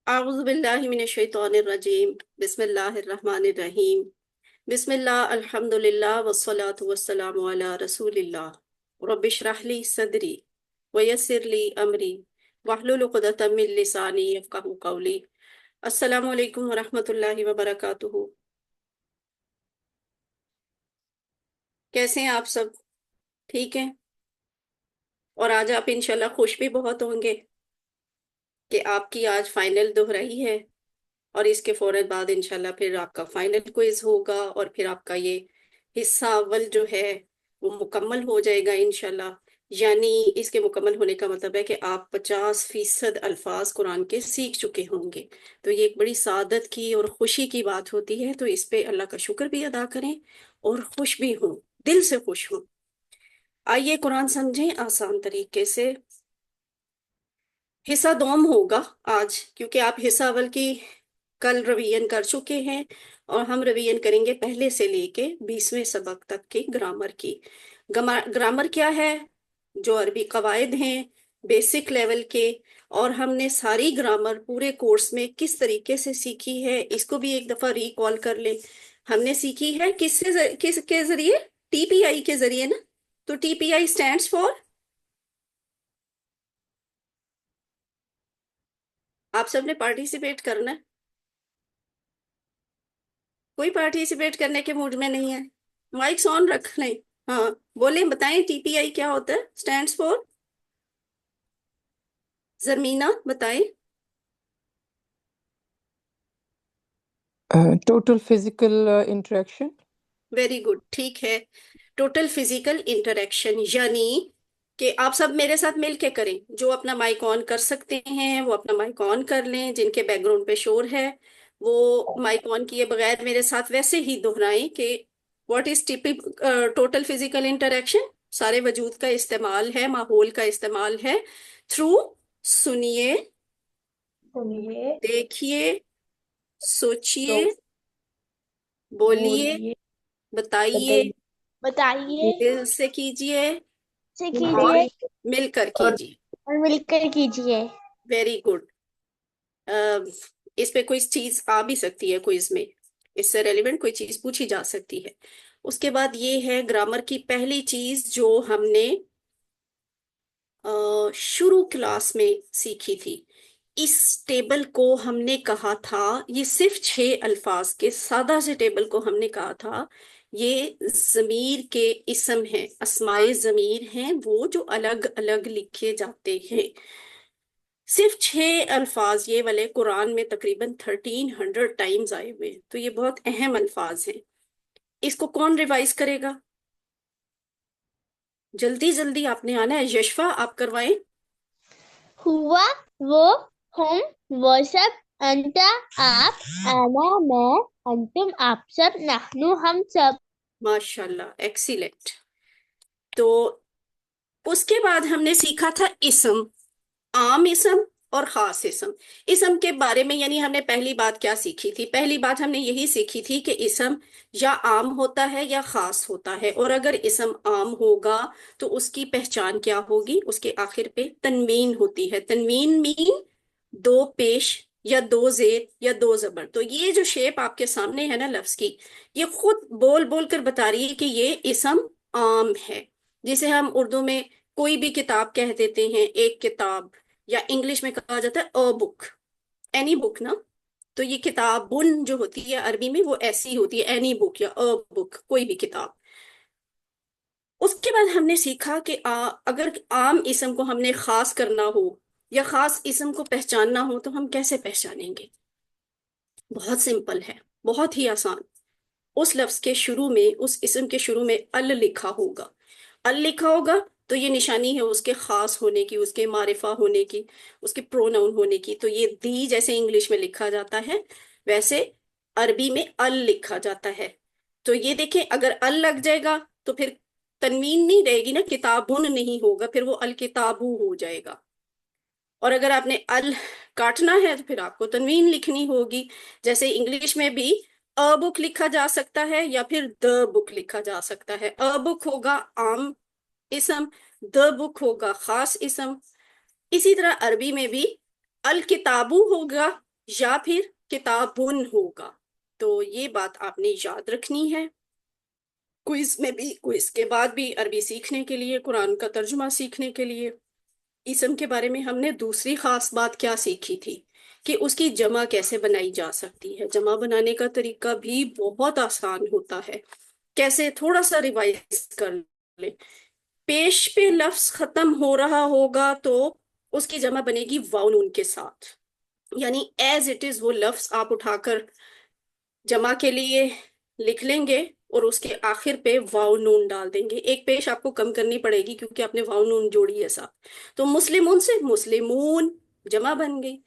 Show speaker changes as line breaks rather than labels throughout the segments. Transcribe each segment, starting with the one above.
اعوذ باللہ من الشیطان الرجیم بسم اللہ الرحمن الرحیم بسم اللہ الحمد للہ والصلاة والسلام علی رسول اللہ رب اشرح لی صدری ویسر لی امری واحلل عقدۃ من لسانی یفقہوا قولی۔ السلام علیکم ورحمۃ اللہ وبرکاتہ۔ کیسے ہیں آپ سب؟ ٹھیک ہیں؟ اور آج آپ انشاءاللہ خوش بھی بہت ہوں گے کہ آپ کی آج فائنل دہرائی ہے، اور اس کے فوراً بعد انشاءاللہ پھر آپ کا فائنل کوئز ہوگا، اور پھر آپ کا یہ حصہ اول جو ہے وہ مکمل ہو جائے گا انشاءاللہ۔ یعنی اس کے مکمل ہونے کا مطلب ہے کہ آپ 50% الفاظ قرآن کے سیکھ چکے ہوں گے۔ تو یہ ایک بڑی سعادت کی اور خوشی کی بات ہوتی ہے، تو اس پہ اللہ کا شکر بھی ادا کریں اور خوش بھی ہوں، دل سے خوش ہوں۔ آئیے قرآن سمجھیں آسان طریقے سے۔ حصہ دوم ہوگا آج، کیونکہ آپ حصہ اول کی کل رویژن کر چکے ہیں، اور ہم رویژن کریں گے پہلے سے لے کے 20ویں سبق تک کی گرامر کی۔ گرامر کیا ہے؟ جو عربی قواعد ہیں بیسک لیول کے، اور ہم نے ساری گرامر پورے کورس میں کس طریقے سے سیکھی ہے اس کو بھی ایک دفعہ ریکال کر لیں۔ ہم نے سیکھی ہے کس کے ذریعے؟ ٹی پی آئی کے ذریعے نا۔ تو T P I stands for, آپ سب نے پارٹیسپیٹ کرنا ہے؟ کوئی پارٹیسپیٹ کرنے کے موڈ میں نہیں ہے؟ مائکس آن رکھ لیں۔ ہاں بولیں، بتائیں ٹی پی آئی کیا ہوتا ہے؟ اسٹینڈس فور، زرمینہ بتائیں۔
Total physical interaction.
Very good, ٹھیک ہے۔ ٹوٹل فزیکل انٹریکشن، یعنی کہ آپ سب میرے ساتھ مل کے کریں۔ جو اپنا مائک آن کر سکتے ہیں وہ اپنا مائک آن کر لیں، جن کے بیک گراؤنڈ پہ شور ہے وہ مائک آن کیے بغیر میرے ساتھ ویسے ہی دہرائیں کہ what is total physical interaction. سارے وجود کا استعمال ہے، ماحول کا استعمال ہے۔ تھرو، سنیے، دیکھیے، سوچیے، بولیے، بتائیے، دل سے کیجیے اور مل کر کیجیے۔
اور مل کر کیجیے۔
Very good. اس پہ کوئی چیز آ بھی سکتی ہے کوئز میں، اس سے ریلیونٹ کوئی چیز پوچھی جا سکتی ہے۔ اس کے بعد یہ ہے گرامر کی پہلی چیز جو ہم نے شروع کلاس میں سیکھی تھی۔ اس ٹیبل کو ہم نے کہا تھا، یہ صرف 6 الفاظ کے سادہ سے ٹیبل کو ہم نے کہا تھا یہ ضمیر کے اسم ہیں، اسمائے ضمیر ہیں، وہ جو الگ الگ لکھے جاتے ہیں۔ صرف 6 الفاظ یہ والے قرآن میں تقریباً 1300 ٹائمز آئے ہوئے، تو یہ بہت اہم الفاظ ہیں۔ اس کو کون ریوائز کرے گا؟ جلدی جلدی آپ نے آنا ہے۔ یشفا آپ کروائیں۔
ہوا، وہ، ہم، وہ سب، انتا آپ، انا میں، انتم آپ سب، نحنو ہم سب۔
ماشاءاللہ، ایکسیلنٹ۔ تو اس کے بعد ہم نے سیکھا تھا اسم، عام اسم اور خاص اسم۔ اسم کے بارے میں یعنی ہم نے پہلی بات کیا سیکھی تھی؟ پہلی بات ہم نے یہی سیکھی تھی کہ اسم یا عام ہوتا ہے یا خاص ہوتا ہے، اور اگر اسم عام ہوگا تو اس کی پہچان کیا ہوگی؟ اس کے آخر پہ تنوین ہوتی ہے۔ تنوین مین 2 پیش یا 2 زیر یا 2 زبر۔ تو یہ جو شیپ آپ کے سامنے ہے نا لفظ کی، یہ خود بول بول کر بتا رہی ہے کہ یہ اسم عام ہے، جسے ہم اردو میں کوئی بھی کتاب کہہ دیتے ہیں، ایک کتاب، یا انگلش میں کہا جاتا ہے اے بک، اینی بک نا۔ تو یہ کتابن جو ہوتی ہے عربی میں وہ ایسی ہوتی ہے، اینی بک یا اے بک، کوئی بھی کتاب۔ اس کے بعد ہم نے سیکھا کہ اگر عام اسم کو ہم نے خاص کرنا ہو یا خاص اسم کو پہچاننا ہو تو ہم کیسے پہچانیں گے؟ بہت سمپل ہے، بہت ہی آسان۔ اس لفظ کے شروع میں، اس اسم کے شروع میں ال لکھا ہوگا۔ ال لکھا ہوگا تو یہ نشانی ہے اس کے خاص ہونے کی، اس کے معرفہ ہونے کی، اس کے پروناؤن ہونے کی۔ تو یہ دی جیسے انگلش میں لکھا جاتا ہے ویسے عربی میں ال لکھا جاتا ہے۔ تو یہ دیکھیں، اگر ال لگ جائے گا تو پھر تنوین نہیں رہے گی نا، کتابن نہیں ہوگا، پھر وہ الکتابو ہو جائے گا۔ اور اگر آپ نے ال کاٹنا ہے تو پھر آپ کو تنوین لکھنی ہوگی۔ جیسے انگلش میں بھی اے بک لکھا جا سکتا ہے یا پھر دا بک لکھا جا سکتا ہے۔ اے بک ہوگا عام اسم، دا بک ہوگا خاص اسم۔ اسی طرح عربی میں بھی الکتابو ہوگا یا پھر کتابن ہوگا. تو یہ بات آپ نے یاد رکھنی ہے. کوئز میں بھی، کوئز کے بعد بھی عربی سیکھنے کے لیے، قرآن کا ترجمہ سیکھنے کے لیے. اسم کے بارے میں ہم نے دوسری خاص بات کیا سیکھی تھی کہ اس کی جمع کیسے بنائی جا سکتی ہے. جمع بنانے کا طریقہ بھی بہت آسان ہوتا ہے. کیسے؟ تھوڑا سا ریوائز کر لیں. پیش پہ لفظ ختم ہو رہا ہوگا تو اس کی جمع بنے گی واو نون کے ساتھ. یعنی ایز اٹ از وہ لفظ آپ اٹھا کر جمع کے لیے لکھ لیں گے اور اس کے آخر پہ واو نون ڈال دیں گے. ایک پیش آپ کو کم کرنی پڑے گی کیونکہ آپ نے واو نون جوڑی ہے ساتھ. تو مسلمون سے مسلمون جمع بن گئی.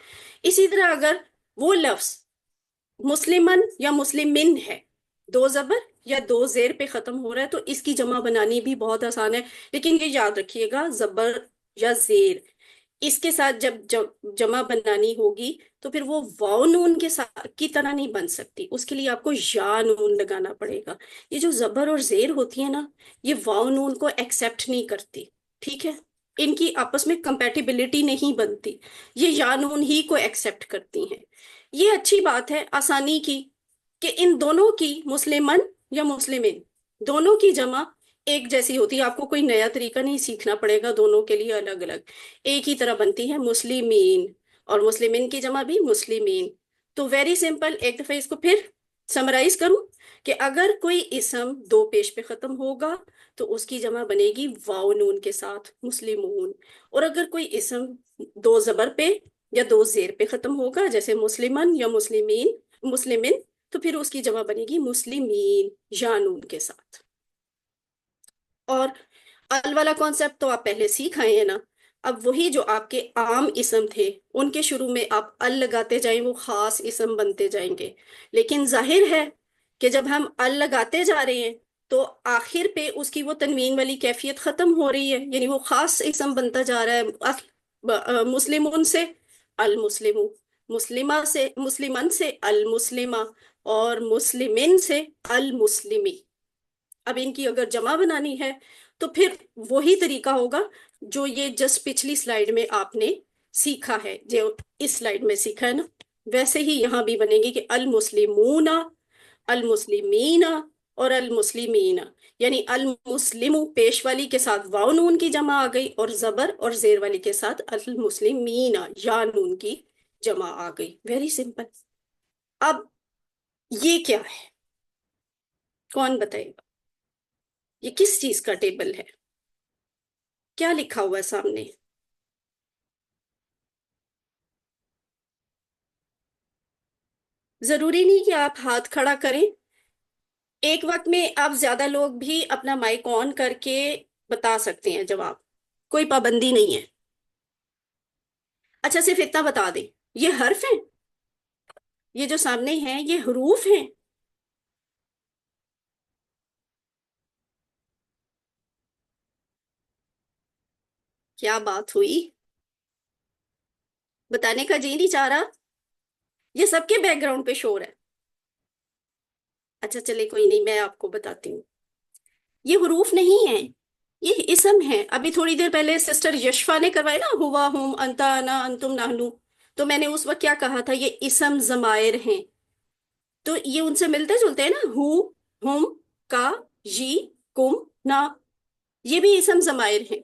اسی طرح اگر وہ لفظ مسلمن یا مسلمن ہے، دو زبر یا دو زیر پہ ختم ہو رہا ہے، تو اس کی جمع بنانی بھی بہت آسان ہے. لیکن یہ یاد رکھیے گا، زبر یا زیر اس کے ساتھ جب جمع بنانی ہوگی تو پھر وہ واو نون کے ساتھ کی طرح نہیں بن سکتی. اس کے لیے آپ کو یا نون لگانا پڑے گا. یہ جو زبر اور زیر ہوتی ہے نا، یہ واو نون کو ایکسپٹ نہیں کرتی. ٹھیک ہے، ان کی آپس میں کمپیٹیبلٹی نہیں بنتی. یہ یا نون ہی کو ایکسپٹ کرتی ہیں. یہ اچھی بات ہے آسانی کی کہ ان دونوں کی، مسلمن یا مسلمین، دونوں کی جمع ایک جیسی ہوتی ہے. آپ کو کوئی نیا طریقہ نہیں سیکھنا پڑے گا، دونوں کے لیے الگ الگ ایک ہی طرح بنتی ہے، مسلمین. اور مسلمین کی جمع بھی مسلمین. تو ویری سمپل. ایک دفعہ اس کو پھر سمرائز کروں کہ اگر کوئی اسم دو پیش پہ ختم ہوگا تو اس کی جمع بنے گی واو نون کے ساتھ، مسلمون. اور اگر کوئی اسم دو زبر پہ یا دو زیر پہ ختم ہوگا، جیسے مسلمن یا مسلمین، مسلمن، تو پھر اس کی جمع بنے گی مسلمین، یا نون کے ساتھ. اور ال والا کانسیپٹ تو آپ پہلے سیکھ آئے ہیں نا. اب وہی جو آپ کے عام اسم تھے ان کے شروع میں آپ ال لگاتے جائیں، وہ خاص اسم بنتے جائیں گے. لیکن ظاہر ہے کہ جب ہم ال لگاتے جا رہے ہیں تو آخر پہ اس کی وہ تنوین والی کیفیت ختم ہو رہی ہے، یعنی وہ خاص اسم بنتا جا رہا ہے. مسلمون سے المسلمو، مسلمہ سے، مسلمن سے المسلمہ، اور مسلمن سے المسلمی. اب ان کی اگر جمع بنانی ہے تو پھر وہی طریقہ ہوگا جو یہ جسٹ پچھلی سلائیڈ میں آپ نے سیکھا ہے، جو اس سلائیڈ میں سیکھا ہے نا، ویسے ہی یہاں بھی بنے گی کہ المسلمون، المسلمین اور المسلمین. یعنی المسلم پیش والی کے ساتھ واو نون کی جمع آ گئی، اور زبر اور زیر والی کے ساتھ المسلمین یا نون کی جمع آ گئی. Very simple. اب یہ کیا ہے؟ کون بتائے گا؟ یہ کس چیز کا ٹیبل ہے؟ کیا لکھا ہوا ہے سامنے؟ ضروری نہیں کہ آپ ہاتھ کھڑا کریں. ایک وقت میں آپ زیادہ لوگ بھی اپنا مائک آن کر کے بتا سکتے ہیں جواب، کوئی پابندی نہیں ہے. اچھا صرف اتنا بتا دیں، یہ حرف ہیں، یہ جو سامنے ہیں یہ حروف ہیں. کیا بات ہوئی؟ بتانے کا جی نہیں چاہ رہا؟ یہ سب کے بیک گراؤنڈ پہ شور ہے. اچھا چلے کوئی نہیں، میں آپ کو بتاتی ہوں. یہ حروف نہیں ہیں، یہ اسم ہے. ابھی تھوڑی دیر پہلے سسٹر یشفا نے کروائے نا، ہوا، ہم، انتا، انا، انتم، نحنو. تو میں نے اس وقت کیا کہا تھا؟ یہ اسم ضمائر ہیں. تو یہ ان سے ملتے جلتے ہیں نا، ہو، ہم، کا، جی، کم، نا. یہ بھی اسم ضمائر ہیں.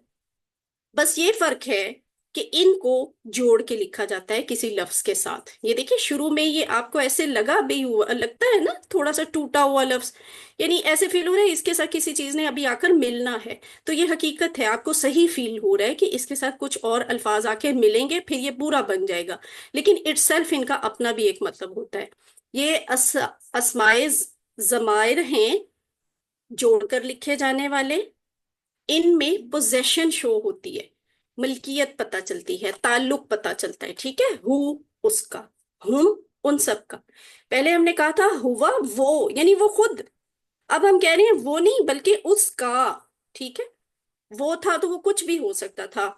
بس یہ فرق ہے کہ ان کو جوڑ کے لکھا جاتا ہے کسی لفظ کے ساتھ. یہ دیکھیں شروع میں یہ آپ کو ایسے لگا بھی ہوا، لگتا ہے نا تھوڑا سا ٹوٹا ہوا لفظ، یعنی ایسے فیل ہو رہا ہے اس کے ساتھ کسی چیز نے ابھی آ کر ملنا ہے. تو یہ حقیقت ہے، آپ کو صحیح فیل ہو رہا ہے کہ اس کے ساتھ کچھ اور الفاظ آ کے ملیں گے، پھر یہ پورا بن جائے گا. لیکن اٹ سیلف ان کا اپنا بھی ایک مطلب ہوتا ہے. یہ اسمائے ضمائر ہیں، جوڑ کر لکھے جانے والے. ان میں پوزیشن شو ہوتی ہے، ملکیت پتہ چلتی ہے، تعلق پتہ چلتا ہے. ٹھیک ہے، ہو اس کا، ہم ان سب کا. پہلے ہم نے کہا تھا ہوا وہ، یعنی وہ خود. اب ہم کہہ رہے ہیں وہ نہیں بلکہ اس کا. ٹھیک ہے، وہ تھا تو وہ کچھ بھی ہو سکتا تھا.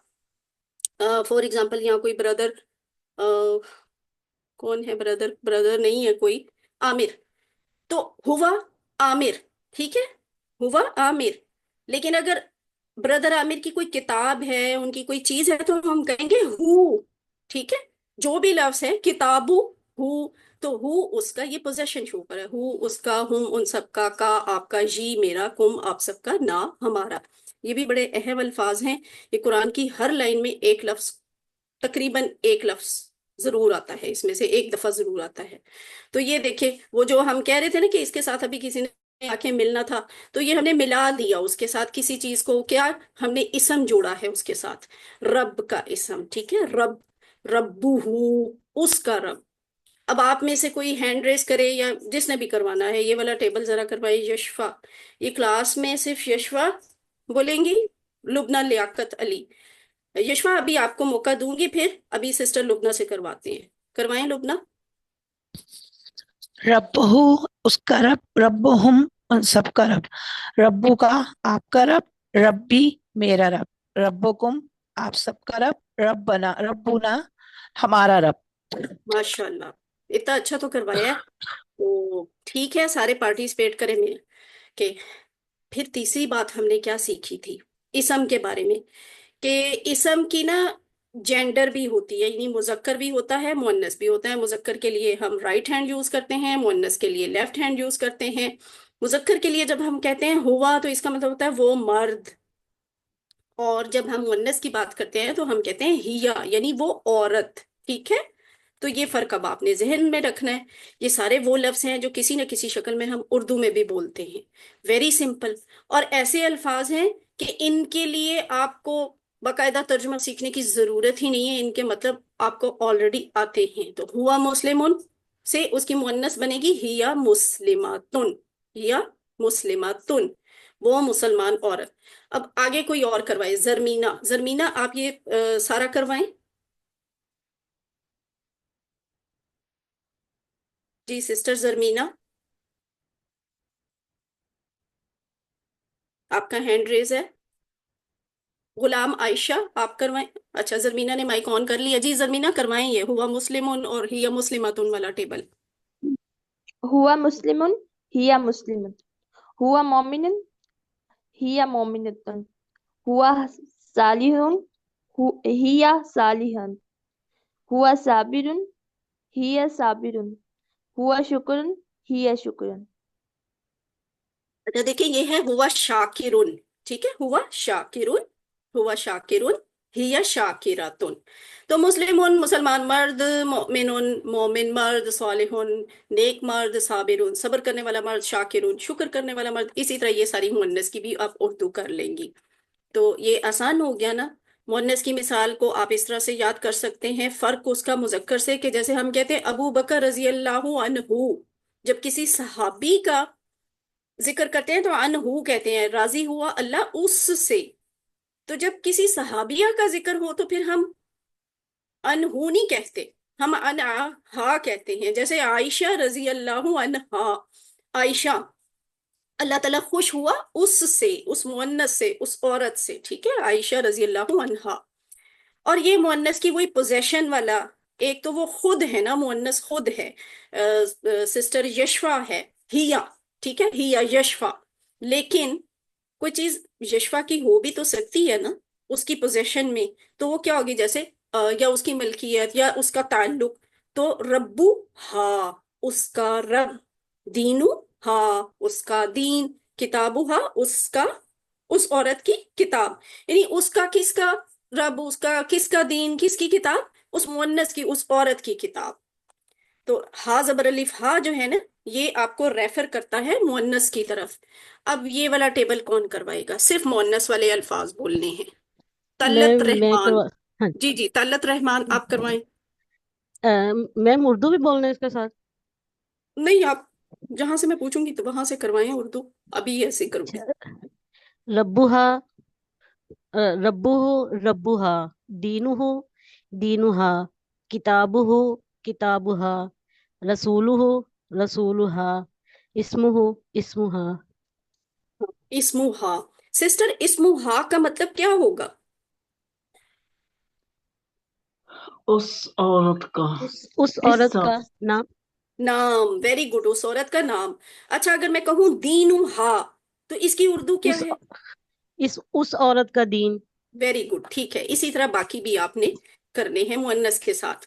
فور ایگزامپل یہاں کوئی بردر، کون ہے بردر؟ بردر نہیں ہے کوئی، عامر. تو ہوا عامر، ٹھیک ہے، ہوا عامر. لیکن اگر بردر عامر کی کوئی کتاب ہے، ان کی کوئی چیز ہے، تو ہم کہیں گے ہو. ٹھیک ہے، جو بھی لفظ ہے، کتابو ہو تو ہو اس کا یہ پوزیشن شو کر ہے، ہو اس کا، ہم ان سب کا آپ کا، جی میرا، کم آپ سب کا، نا ہمارا. یہ بھی بڑے اہم الفاظ ہیں. یہ قرآن کی ہر لائن میں ایک لفظ، تقریباً ایک لفظ ضرور آتا ہے، اس میں سے ایک دفعہ ضرور آتا ہے. تو یہ دیکھیں، وہ جو ہم کہہ رہے تھے نا کہ اس کے ساتھ ابھی کسی نے آنکھیں ملنا تھا، تو یہ ہم نے ملا دیا اس کے ساتھ کسی چیز کو. کیا ہم نے اسم جوڑا ہے اس کے ساتھ، رب کا اسم. ٹھیک ہے، رب، ربو، اس کا رب. اب آپ میں سے کوئی ہینڈ ریز کرے، یا جس نے بھی کروانا ہے یہ والا ٹیبل ذرا کروائے. یشفا، یہ کلاس میں صرف یشفا بولیں گی. لبنہ لیاقت علی. یشفا ابھی آپ کو موقع دوں گی، پھر ابھی سسٹر لبنہ سے کرواتے ہیں. کروائیں لبنہ.
رب ہو اس کا رب، رب ہم ان سب کا رب، ربو کا آپ کا رب، ربی میرا رب، ربکم آپ سب کا رب، ربنا ربنا ہمارا رب.
ماشاء اللہ، اتنا اچھا تو کروایا ہے. تو ٹھیک ہے، سارے پارٹیسپیٹ کریں مل کے. پھر تیسری بات ہم نے کیا سیکھی تھی اسم کے بارے میں، کہ اسم کی نا جینڈر بھی ہوتی ہے، یعنی مذکر بھی ہوتا ہے، مؤنث بھی ہوتا ہے. مذکر کے لیے ہم رائٹ ہینڈ یوز کرتے ہیں، مؤنث کے لیے لیفٹ ہینڈ یوز کرتے ہیں. مذکر کے لیے جب ہم کہتے ہیں ہوا، تو اس کا مطلب ہوتا ہے وہ مرد. اور جب ہم مؤنث کی بات کرتے ہیں تو ہم کہتے ہیں ہیا، یعنی وہ عورت. ٹھیک ہے، تو یہ فرق اب آپ نے ذہن میں رکھنا ہے. یہ سارے وہ لفظ ہیں جو کسی نہ کسی شکل میں ہم اردو میں بھی بولتے ہیں. Very simple. اور ایسے الفاظ ہیں کہ ان کے لیے آپ کو باقاعدہ ترجمہ سیکھنے کی ضرورت ہی نہیں ہے، ان کے مطلب آپ کو آلریڈی آتے ہیں. تو ہوا مسلمون سے اس کی مؤنث بنے گی ہیا مسلماتن، ہیا مسلماتن، وہ مسلمان عورت. اب آگے کوئی اور کروائے. زرمینا، زرمینا آپ یہ سارا کروائیں. جی سسٹر زرمینا، آپ کا ہینڈ ریز ہے. غلام عائشہ آپ کروائیں. اچھا، زرمینا نے مائک آن کر لیا. جی زرمینا کروائیں یہ ہوا مسلمون اور ہی مسلماتن والا ٹیبل.
هو مسلم هي مسلم، هو مؤمن هي مؤمنة، هو صالح هي صالحا، هو صابر هي صابر، هو شکر هي شکر.
اچھا دیکھیں، یہ ہے ہوا شاکرن. ٹھیک ہے، ہوا شاکرن، ہوا شاکرن، ہی شاکراتن. تو مسلمون مسلمان مرد، مومنون مومن مرد، صالحون نیک مرد، صابرون صبر کرنے والا مرد، شاکرون شکر کرنے والا مرد. اسی طرح یہ ساری مؤنث کی بھی آپ اردو کر لیں گی. تو یہ آسان ہو گیا نا. مؤنث کی مثال کو آپ اس طرح سے یاد کر سکتے ہیں. فرق اس کا مذکر سے، کہ جیسے ہم کہتے ہیں ابو بکر رضی اللہ عنہ، جب کسی صحابی کا ذکر کرتے ہیں تو عنہ کہتے ہیں، راضی ہوا اللہ اس سے. تو جب کسی صحابیہ کا ذکر ہو تو پھر ہم عنہ نہیں کہتے، ہم عنہا کہتے ہیں. جیسے عائشہ رضی اللہ عنہا، عائشہ اللہ تعالیٰ خوش ہوا اس سے، اس مؤنث سے، اس عورت سے. ٹھیک ہے، عائشہ رضی اللہ عنہا. اور یہ مؤنث کی وہی پوزیشن والا، ایک تو وہ خود ہے نا، مؤنث خود ہے. سسٹر یشفا ہے، ہیا. ٹھیک ہے، ہیا یشفا. لیکن کوئی چیز یشفا کی ہو بھی تو سکتی ہے نا اس کی پوزیشن میں. تو وہ کیا ہوگی، جیسے یا اس کی ملکیت یا اس کا تعلق. تو ربو ہا اس کا رب، دینو ہا اس کا دین، کتابو ہا اس کا، اس عورت کی کتاب. یعنی اس کا کس کا رب، اس کا کس کا دین، کس کی کتاب، اس مؤنث کی، اس عورت کی کتاب. تو ہا زبر الف ہا جو ہے نا، یہ آپ کو ریفر کرتا ہے مؤنث کی طرف. اب یہ والا ٹیبل کون کروائے گا؟ صرف مؤنث والے الفاظ بولنے ہیں. طلت
میں
رحمان.
کروا ہاں
جی جی طلت رحمان آپ کروائیں.
میم اردو بھی بولنا ہے اس کے ساتھ؟
نہیں، آپ جہاں سے میں پوچھوں گی تو وہاں سے کروائیں اردو. ابھی ایسے کروں گی.
اچھا، ربوہا، ربوہ ربوہا، دینوہ دینوہا، کتابوہ کتابوہا، رسولوہ رسولوہا، اسموہ اسموہا.
اسموہا. سسٹر اسموہا کا مطلب کیا ہوگا؟
اس عورت کا
اس عورت
حصہ.
کا نام.
نام. ویری گڈ، اس عورت کا نام. اچھا، اگر میں کہوں دینوہا تو اس کی اردو کیا
اس
ہے؟
اس عورت کا دین.
Very good. ٹھیک ہے، اسی طرح باقی بھی آپ نے کرنے ہیں مؤنث کے ساتھ.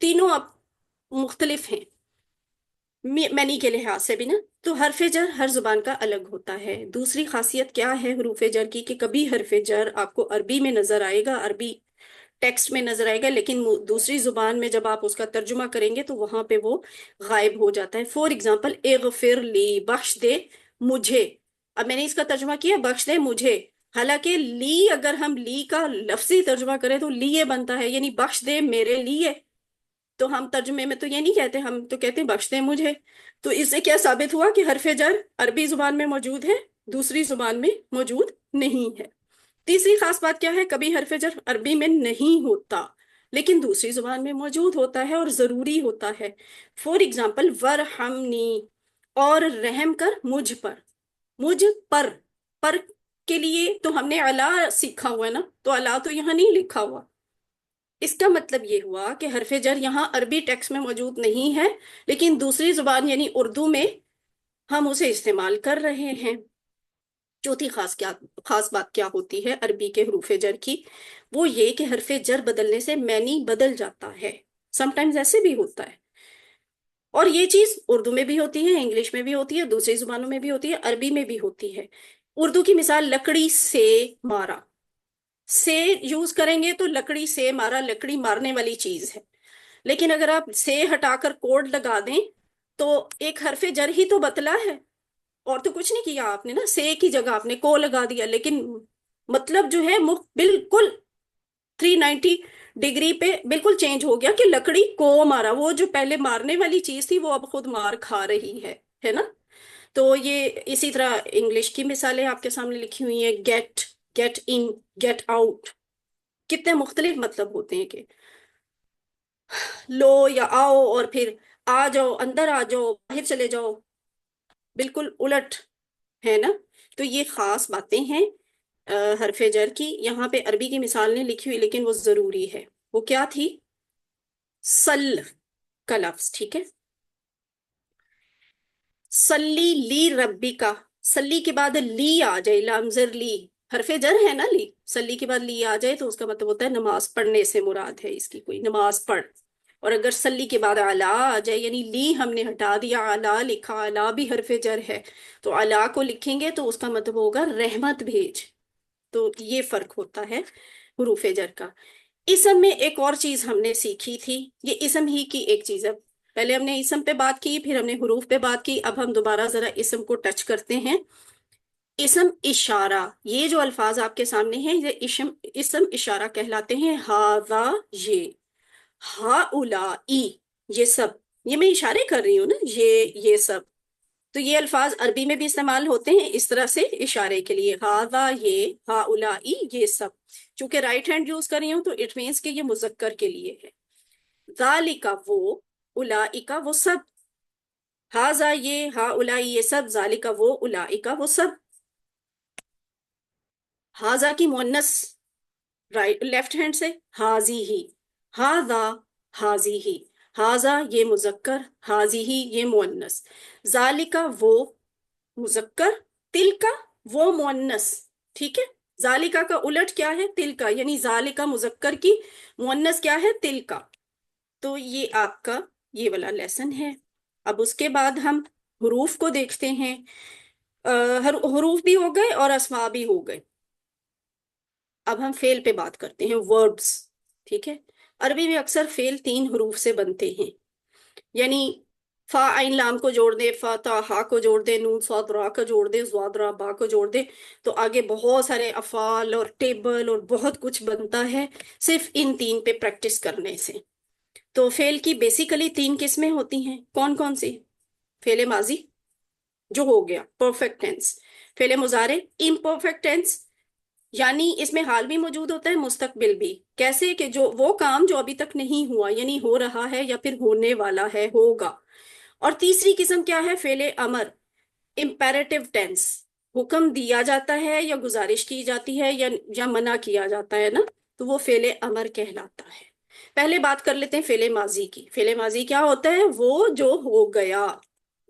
تینوں اب مختلف ہیں معنی کے لحاظ سے بھی نا. تو حرف جر ہر زبان کا الگ ہوتا ہے. دوسری خاصیت کیا ہے حروف جر کی کہ کبھی حرف جر آپ کو عربی میں نظر آئے گا، عربی ٹیکسٹ میں نظر آئے گا، لیکن دوسری زبان میں جب آپ اس کا ترجمہ کریں گے تو وہاں پہ وہ غائب ہو جاتا ہے. فور ایگزامپل اغفر لی، بخش دے مجھے. اب میں نے اس کا ترجمہ کیا بخش دے مجھے، حالانکہ لی اگر ہم لی کا لفظی ترجمہ کریں تو لیے بنتا ہے، یعنی بخش دے میرے لیے. تو ہم ترجمے میں تو یہ نہیں کہتے، ہم تو کہتے ہیں بخش دے مجھے. تو اس سے کیا ثابت ہوا کہ حرف جر عربی زبان میں موجود ہے، دوسری زبان میں موجود نہیں ہے. تیسری خاص بات کیا ہے، کبھی حرف جر عربی میں نہیں ہوتا لیکن دوسری زبان میں موجود ہوتا ہے اور ضروری ہوتا ہے. فور ایگزامپل ورحمنی، اور رحم کر مجھ پر. مجھ پر کے لیے تو ہم نے علا سیکھا ہوا ہے نا، تو علا تو یہاں نہیں لکھا ہوا. اس کا مطلب یہ ہوا کہ حرف جر یہاں عربی ٹیکسٹ میں موجود نہیں ہے لیکن دوسری زبان یعنی اردو میں ہم اسے استعمال کر رہے ہیں. چوتھی خاص بات کیا ہوتی ہے عربی کے حروف جر کی، وہ یہ کہ حرف جر بدلنے سے معنی بدل جاتا ہے. سم ٹائمز ایسے بھی ہوتا ہے، اور یہ چیز اردو میں بھی ہوتی ہے، انگلش میں بھی ہوتی ہے، دوسری زبانوں میں بھی ہوتی ہے، عربی میں بھی ہوتی ہے. اردو کی مثال لکڑی سے مارا، سے یوز کریں گے تو لکڑی سے مارا لکڑی مارنے والی چیز ہے، لیکن اگر آپ سے ہٹا کر کوڈ لگا دیں تو ایک حرف جر ہی تو بتلا ہے، اور تو کچھ نہیں کیا آپ نے نا، سے کی جگہ آپ نے کو لگا دیا، لیکن مطلب جو ہے بالکل 390 ڈگری پہ بالکل چینج ہو گیا کہ لکڑی کو مارا. وہ جو پہلے مارنے والی چیز تھی وہ اب خود مار کھا رہی ہے نا. تو یہ اسی طرح انگلش کی مثالیں آپ کے سامنے لکھی ہوئی ہیں. گیٹ ان، گیٹ آؤٹ، کتنے مختلف مطلب ہوتے ہیں کہ لو یا آؤ، اور پھر آ جاؤ، اندر آ جاؤ، باہر چلے جاؤ، بالکل الٹ ہے نا. تو یہ خاص باتیں ہیں حرف جر کی. یہاں پہ عربی کی مثال نہیں لکھی ہوئی لیکن وہ ضروری ہے. وہ کیا تھی؟ سل کا لفظ، ٹھیک ہے. سلی لی ربی کا، سلی کے بعد لی آ جائے، لامزر لی، حرف جر ہے نا لی، سلی کے بعد لی آ جائے تو اس کا مطلب ہوتا ہے نماز پڑھنے سے مراد ہے اس کی، کوئی نماز پڑھ. اور اگر سلی کے بعد علا آ جائے یعنی لی ہم نے ہٹا دیا، علا لکھا، علا بھی حرف جر ہے تو علا کو لکھیں گے تو اس کا مطلب ہوگا رحمت بھیج. تو یہ فرق ہوتا ہے حروف جر کا. اسم میں ایک اور چیز ہم نے سیکھی تھی، یہ اسم ہی کی ایک چیز ہے. پہلے ہم نے اسم پہ بات کی، پھر ہم نے حروف پہ بات کی، اب ہم دوبارہ ذرا اسم کو ٹچ کرتے ہیں. اسم اشارہ، یہ جو الفاظ آپ کے سامنے ہیں یہ اسم اشارہ کہلاتے ہیں. ہاذا، یہ، ہاؤلائی، یہ سب، یہ میں اشارے کر رہی ہوں نا، یہ سب. تو یہ الفاظ عربی میں بھی استعمال ہوتے ہیں اس طرح سے اشارے کے لیے. ہاذا، یہ، ہاؤلائی، یہ سب. چونکہ رائٹ ہینڈ یوز کر رہی ہوں تو اٹ مینس کہ یہ مذکر کے لیے ہے. ذالک وہ، اولئک وہ سب. ہاذا یہ، ہاؤلائی یہ سب، ذالک وہ، اولئک وہ سب. ہاذا کی مؤنث لیفٹ ہینڈ سے ہاذی ہی، ہاذا، ہاذی ہی. ہاذا یہ مذکر، ہاذی ہی یہ مؤنث. ذالک وہ مذکر، تلکا وہ مؤنث. ٹھیک ہے، ذالکا کا الٹ کیا ہے؟ تلکا، یعنی ذالکا مذکر کی مؤنث کیا ہے؟ تلکا. تو یہ آپ کا یہ والا لیسن ہے. اب اس کے بعد ہم حروف کو دیکھتے ہیں. حروف بھی ہو گئے اور اسماء بھی ہو گئے. اب ہم فعل پہ بات کرتے ہیں، وربس. ٹھیک ہے، عربی میں اکثر فعل 3 حروف سے بنتے ہیں، یعنی فا عین لام کو جوڑ دے، فا تا ہا کو جوڑ دے، نون صاد را کو جوڑ دے، ضاد را با کو جوڑ دے، تو آگے بہت سارے افعال اور ٹیبل اور بہت کچھ بنتا ہے صرف ان 3 پہ پریکٹس کرنے سے. تو فعل کی بیسیکلی 3 قسمیں ہوتی ہیں. کون کون سی؟ فعل ماضی جو ہو گیا پرفیکٹ ٹینس، فعل مضارع امپرفیکٹ ٹینس، یعنی اس میں حال بھی موجود ہوتا ہے، مستقبل بھی. کیسے کہ جو وہ کام جو ابھی تک نہیں ہوا، یعنی ہو رہا ہے یا پھر ہونے والا ہے، ہوگا. اور تیسری قسم کیا ہے؟ فعل امر امپیریٹیو ٹینس، حکم دیا جاتا ہے یا گزارش کی جاتی ہے یا منع کیا جاتا ہے نا، تو وہ فعل امر کہلاتا ہے. پہلے بات کر لیتے ہیں فعل ماضی کی. فعل ماضی کیا ہوتا ہے؟ وہ جو ہو گیا،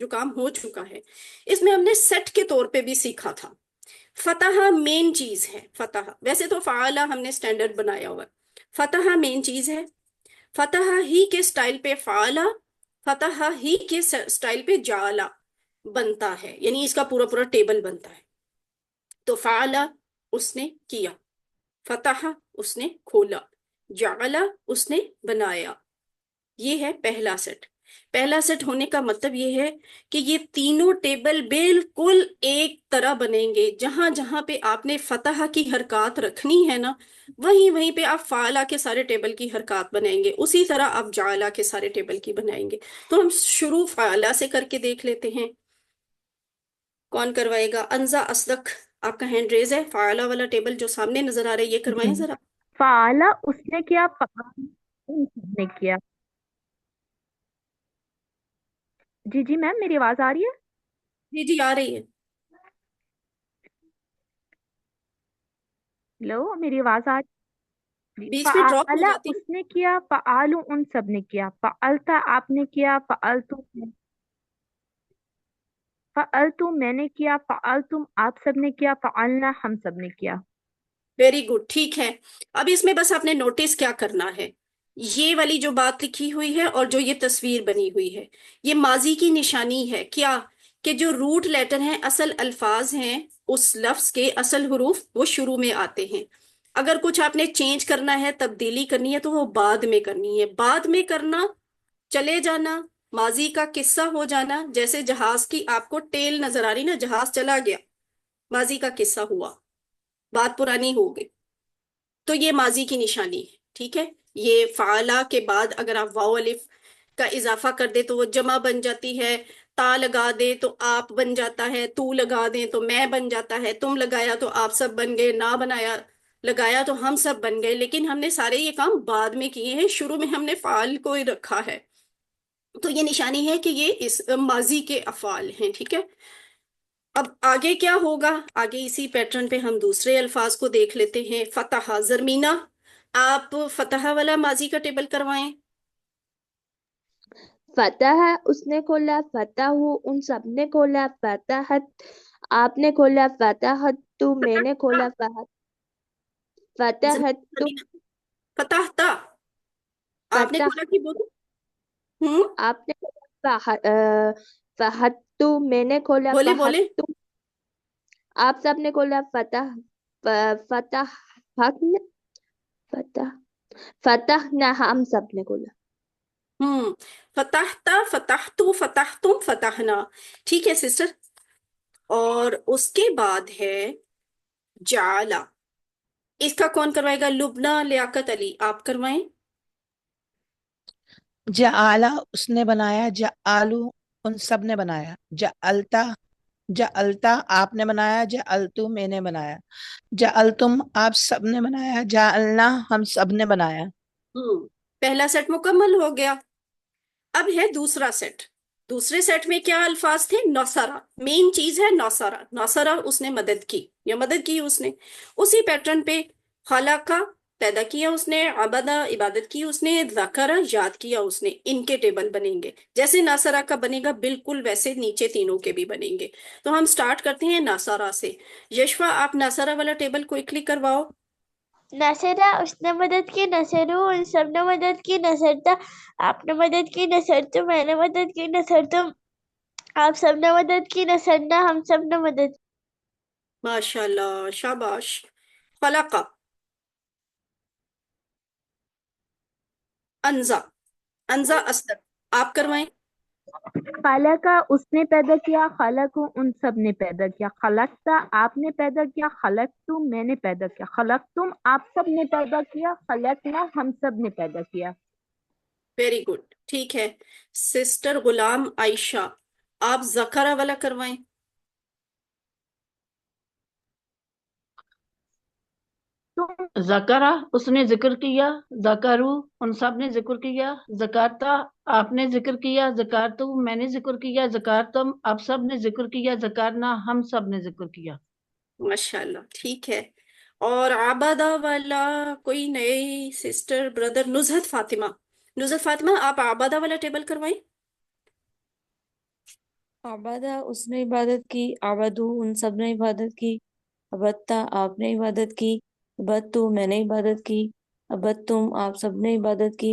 جو کام ہو چکا ہے. اس میں ہم نے سیٹ کے طور پہ بھی سیکھا تھا. فتح مین چیز ہے. فتح ویسے تو فعالہ ہم نے سٹینڈرڈ بنایا ہوا ہے، فتح مین چیز ہے. فتح ہی کے سٹائل پہ فعلا، فتح ہی کے سٹائل پہ جعلا بنتا ہے، یعنی اس کا پورا پورا ٹیبل بنتا ہے. تو فعلا اس نے کیا، فتح اس نے کھولا، جعلا اس نے بنایا. یہ ہے پہلا سیٹ. پہلا سیٹ ہونے کا مطلب یہ ہے کہ یہ تینوں ٹیبل بالکل ایک طرح بنیں گے. جہاں جہاں پہ آپ نے فتح کی حرکات رکھنی ہے نا، وہیں وہیں پہ آپ فعلا کے سارے ٹیبل کی حرکات بنائیں گے، اسی طرح آپ جعلا کے سارے ٹیبل کی بنائیں گے. تو ہم شروع فعلا سے کر کے دیکھ لیتے ہیں. کون کروائے گا؟ انزا اصدق، آپ کا ہینڈ ریز ہے. فعلا والا ٹیبل جو سامنے نظر آ رہا ہے یہ کروائیں ذرا.
فعلا اس نے کیا، فعال ان سب نے کیا. جی جی میم، میری آواز آ رہی ہے؟
جی جی آ رہی ہے.
ہلو، میری آواز آ رہی ہے؟
بیچ میں ڈراپ ہو
فعلا
جاتی.
اس نے کیا، فعال ان سب نے کیا. فعلتا آپ نے کیا، فعلتم میں نے کیا، فعلتم آپ سب نے کیا، فعلنا ہم سب نے کیا.
ویری گڈ، ٹھیک ہے. اب اس میں بس آپ نے نوٹس کیا کرنا ہے، یہ والی جو بات لکھی ہوئی ہے اور جو یہ تصویر بنی ہوئی ہے، یہ ماضی کی نشانی ہے. کیا کہ جو روٹ لیٹر ہیں، اصل الفاظ ہیں، اس لفظ کے اصل حروف وہ شروع میں آتے ہیں. اگر کچھ آپ نے چینج کرنا ہے، تبدیلی کرنی ہے، تو وہ بعد میں کرنی ہے. بعد میں کرنا، چلے جانا، ماضی کا قصہ ہو جانا. جیسے جہاز کی آپ کو ٹیل نظر آ رہی نا، جہاز چلا گیا، ماضی کا قصہ ہوا، بات پرانی ہو گئی، تو یہ ماضی کی نشانی ہے. ٹھیک ہے. یہ فعلا کے بعد اگر آپ واو الف کا اضافہ کر دے تو وہ جمع بن جاتی ہے. تا لگا دے تو آپ بن جاتا ہے. تو لگا دیں تو میں بن جاتا ہے. تم لگایا تو آپ سب بن گئے. نہ بنایا، لگایا تو ہم سب بن گئے. لیکن ہم نے سارے یہ کام بعد میں کیے ہیں، شروع میں ہم نے فعال کو ہی رکھا ہے. تو یہ نشانی ہے کہ یہ اس ماضی کے افعال ہیں. ٹھیک ہے. اب آگے کیا ہوگا؟ آگے اسی پیٹرن پہ ہم دوسرے الفاظ کو دیکھ لیتے ہیں. فتح. زرمینہ، آپ فتح والا ماضی کا ٹیبل کروائیں.
فتح اس نے کھولا، فتح ان سب نے کھولا، فتحت آپ نے کھولا، فتحت تو میں نے کھولا، فتحت تو
زرمینہ، فتح تا آپ نے
فتح
کھولا کی بولو. ہوں،
آپ نے کھولا، فہت تو میں نے کھولا،
بولے
فہت
بولے.
تو آپ سب نے کھولا، فتح فتح فتح فتح نہ ہم سب نے کھولا.
فتح تا، فتح تو، فتح تم، فتحنا. ٹھیک ہے سسٹر. اور اس کے بعد ہے جعلا. اس کا کون کروائے گا؟ لبنہ لیاقت علی، آپ کروائیں.
جعلا اس نے بنایا، جعلو ان سب نے بنایا. جعلتا، جعلتا آپ نے بنایا، جعلتو میں نے بنایا. جعلتم آپ سب نے بنایا، جعلنا ہم سب نے بنایا.
پہلا سیٹ مکمل ہو گیا. اب ہے دوسرا سیٹ. دوسرے سیٹ میں کیا الفاظ تھے؟ نوسرا. مین چیز ہے نوسرا. نوسرا اس نے مدد کی یا مدد کی اس نے. اسی پیٹرن پہ خلقہ پیدا کیا اس نے، عبدہ عبادت کی اس نے، ذکر یاد کیا اس نے. ان کے ٹیبل بنیں گے. جیسے ناصرہ کا بنے گا بالکل ویسے نیچے تینوں کے بھی بنیں گے. تو ہم سٹارٹ کرتے ہیں ناصرہ سے. یشفا آپ ناصرہ والا ٹیبل کوئکلی کرواؤ.
نصرہ اس نے مدد کی، نصرو ان سب نے مدد کی، نصرتا آپ نے مدد کی، نصرتو میں نے مدد کی، نصرتم آپ سب نے مدد کی، نصرنا ہم سب نے مدد کی.
ماشاء اللہ، شاباش. خلقہ. انزا. انزا اصدق آپ کروائیں.
خلقہ اس نے پیدا کیا، خلق ان سب نے پیدا کیا. خلقتا آپ نے پیدا کیا، خلقتم میں نے پیدا کیا، خلقتم آپ سب نے پیدا کیا، خلقنا ہم سب نے پیدا کیا.
Very good. ٹھیک ہے. سسٹر غلام عائشہ، آپ ذکرہ والا کروائیں.
تم
ذکرہ اس نے ذکر کیا، ذکرو ان سب نے ذکر کیا، ذکرتا آپ نے ذکر کیا، ذکرتو میں نے ذکر کیا، ذکرتم آپ سب نے ذکر کیا، ذکرنا ہم سب نے ذکر کیا.
ماشاء اللہ. ٹھیک ہے. اور عبادہ والا کوئی نئی سسٹر بردر؟ نزہت فاطمہ. نزہت فاطمہ آپ عبادہ والا ٹیبل کروائیں.
عبادہ اس نے عبادت کی، عبدو ان سب نے عبادت کی، عبدتا آپ نے عبادت کی، عبدتو میں نے عبادت کی، عبدتم آپ سب نے عبادت کی،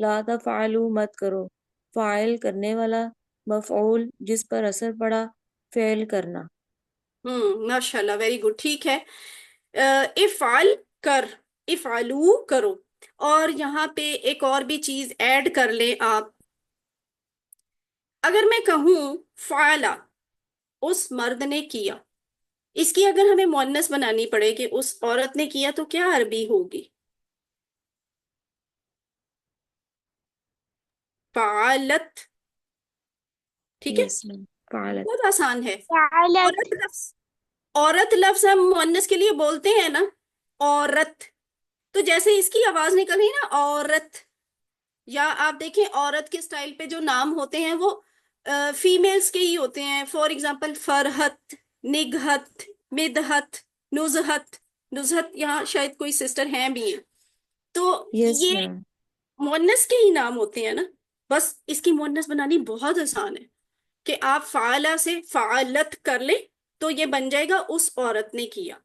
لا تفعلوا مت کرو، فاعل کرنے والا، مفعول جس پر اثر پڑا، فعل کرنا.
ماشاء اللہ، ویری گڈ. ٹھیک ہے، افعل کر، افعلو کرو. اور یہاں پہ ایک اور بھی چیز ایڈ کر لیں آپ. اگر میں کہوں فعلا، اس مرد نے کیا، اس کی اگر ہمیں مؤنث بنانی پڑے کہ اس عورت نے کیا، تو کیا عربی ہوگی؟ فعلت. ٹھیک ہے،
یس میم، فعلت.
بہت آسان ہے.
فعلت.
عورت لفظ ہم مؤنث کے لیے بولتے ہیں نا، عورت. تو جیسے اس کی آواز نکلی نا عورت، یا آپ دیکھیں عورت کے سٹائل پہ جو نام ہوتے ہیں وہ فیمیلز کے ہی ہوتے ہیں. فار ایگزامپل فرحت، نگہت، مدحت، نزہت. نزہت یہاں شاید کوئی سسٹر ہیں بھی ہیں. تو
یس
یہ
میم.
مؤنث کے ہی نام ہوتے ہیں نا. بس اس کی مؤنث بنانی بہت آسان ہے کہ آپ فعلا سے فعلت کر لیں تو یہ بن جائے گا اس عورت نے کیا.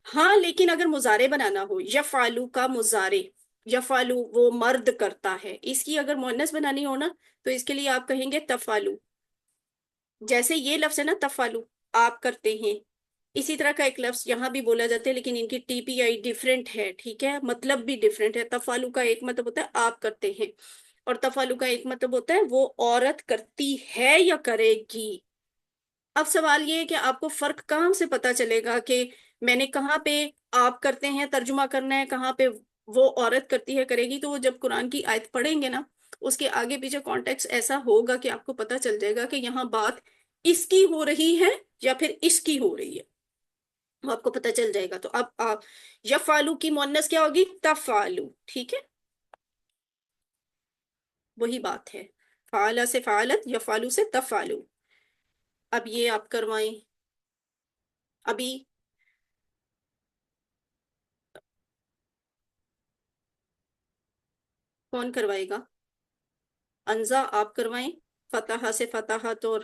ہاں لیکن اگر مضارع بنانا ہو، یفعلو کا مضارع، یفعلو وہ مرد کرتا ہے، اس کی اگر مؤنث بنانی ہو نا تو اس کے لیے آپ کہیں گے تفعلو. جیسے یہ لفظ ہے نا تفعلو، آپ کرتے ہیں. اسی طرح کا ایک لفظ یہاں بھی بولا جاتا ہے لیکن ان کی ٹی پی آئی ڈیفرنٹ ہے. ٹھیک ہے، مطلب بھی ڈیفرنٹ ہے. تفعلو کا ایک مطلب ہوتا ہے آپ کرتے ہیں، اور تفعلو کا ایک مطلب ہوتا ہے وہ عورت کرتی ہے یا کرے گی. اب سوال یہ ہے کہ آپ کو فرق کہاں سے پتا چلے گا کہ میں نے کہاں پہ آپ کرتے ہیں ترجمہ کرنا ہے، کہاں پہ وہ عورت کرتی ہے کرے گی. تو وہ جب قرآن کی آیت پڑھیں گے نا، اس کے آگے پیچھے کانٹیکس ایسا ہوگا کہ آپ کو پتا چل جائے گا کہ یہاں بات اس کی ہو رہی ہے یا پھر اس کی ہو رہی ہے. وہ آپ کو پتا چل جائے گا. تو اب آپ یفعلو کی مؤنث کیا ہوگی؟ تفعلو. ٹھیک ہے، وہی بات ہے. فعلا سے فعلت، یفعلو سے تفعلو. اب یہ آپ کروائیں. ابھی کون کروائے گا؟ انزا آپ کروائیں. فتح سے فتحت، اور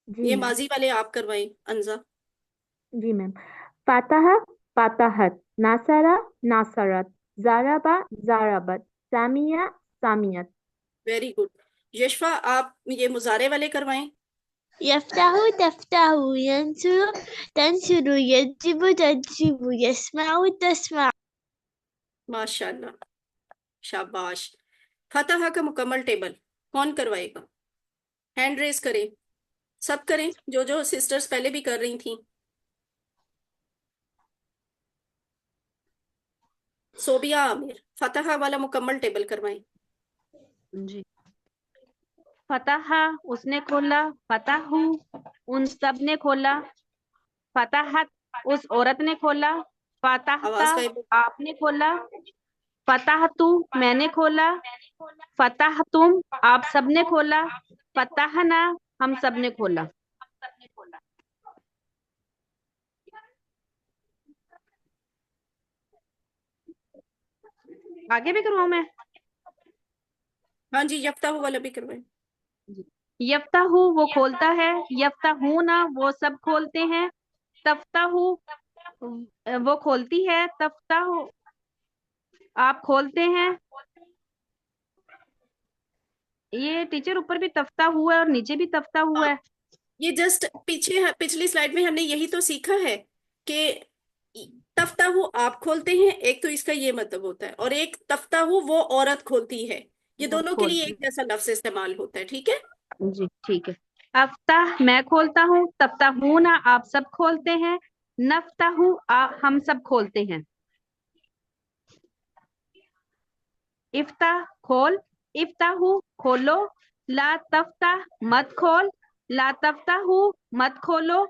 جی
یہ
میم.
ماضی والے آپ کروائیں انزا.
جی میم. فاتح فاتحت، ناصرہ ناصرت، ضربہ ضربت، سامیہ سامیت.
Very good. یشفا آپ یہ مضارع والے کروائیں.
يفتح تفتح، ينصر تنصر، يجب تجب، يسمع تسمع.
ماشاء اللہ، شاباش. فتح کا مکمل ٹیبل کون کروائے گا؟ ہینڈ ریز کریں. سب کریں، جو جو سسٹرز پہلے بھی کر رہی تھیں. صوبیہ عامر، فتح والا مکمل ٹیبل کروائیں.
جی. فتح اس نے کھولا، فتح ان سب نے کھولا، فتحت اس عورت نے کھولا، فتحتا
آواز غائب.
آپ نے کھولا، فتحتو میں نے کھولا، فتحتم آپ سب نے کھولا، فتحنا ہم سب نے کھولا. آگے بھی کرواؤں میں؟
ہاں جی، یفتح والا بھی کروائیں.
یفتح وہ کھولتا ہے، یفتحون وہ سب کھولتے ہیں، تفتح وہ کھولتی ہے، تفتح آپ کھولتے ہیں. یہ ٹیچر اوپر بھی تفتح ہوا ہے اور نیچے بھی تفتح ہوا ہے.
یہ جسٹ پچھلی سلائیڈ میں ہم نے یہی تو سیکھا ہے کہ تفتح آپ کھولتے ہیں، ایک تو اس کا یہ مطلب ہوتا ہے، اور ایک تفتح وہ عورت کھولتی ہے. یہ
وہ
دونوں کے لیے
کھولتی
ایک جیسا لفظ استعمال ہوتا ہے. ٹھیک ہے،
ہے. جی ٹھیک ہے. افتح میں کھولتا ہوں، تفتحون آپ سب کھولتے ہیں، نفتح ہم سب کھولتے ہیں. افتح کھول، افتح کھولو، لا تفتح مت کھول، لا تفتح مت کھولو،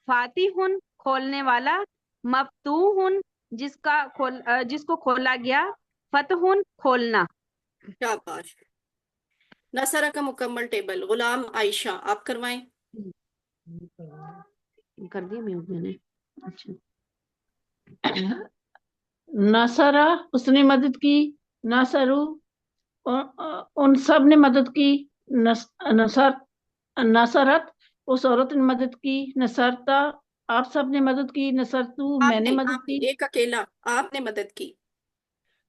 فاتح کھولنے والا، مفتوح جس کو کھولا گیا، فتح کھولنا.
شاباش. نصرہ کا مکمل ٹیبل غلام عائشہ آپ کروائیں.
کر دیا میوٹ میں نے. اچھا.
ناصرہ اس نے مدد کی، ناصرو ان سب نے مدد کی، نصرت اس عورت نے مدد کی، نصرتا آپ سب نے مدد کی، نصرتو میں نے مدد
آپ
کی.
ایک اکیلا آپ نے مدد کی.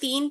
3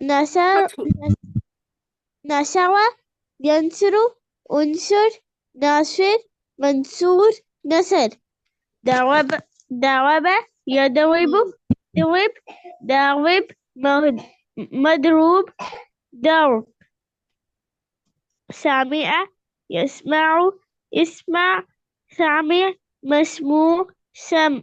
نصر نصر ينصر انصر ناصر منصور نصر ضرب ضرب يضرب ضرب ضرب مضروب ضرب سامع يسمع اسمع سامع مسموع سمع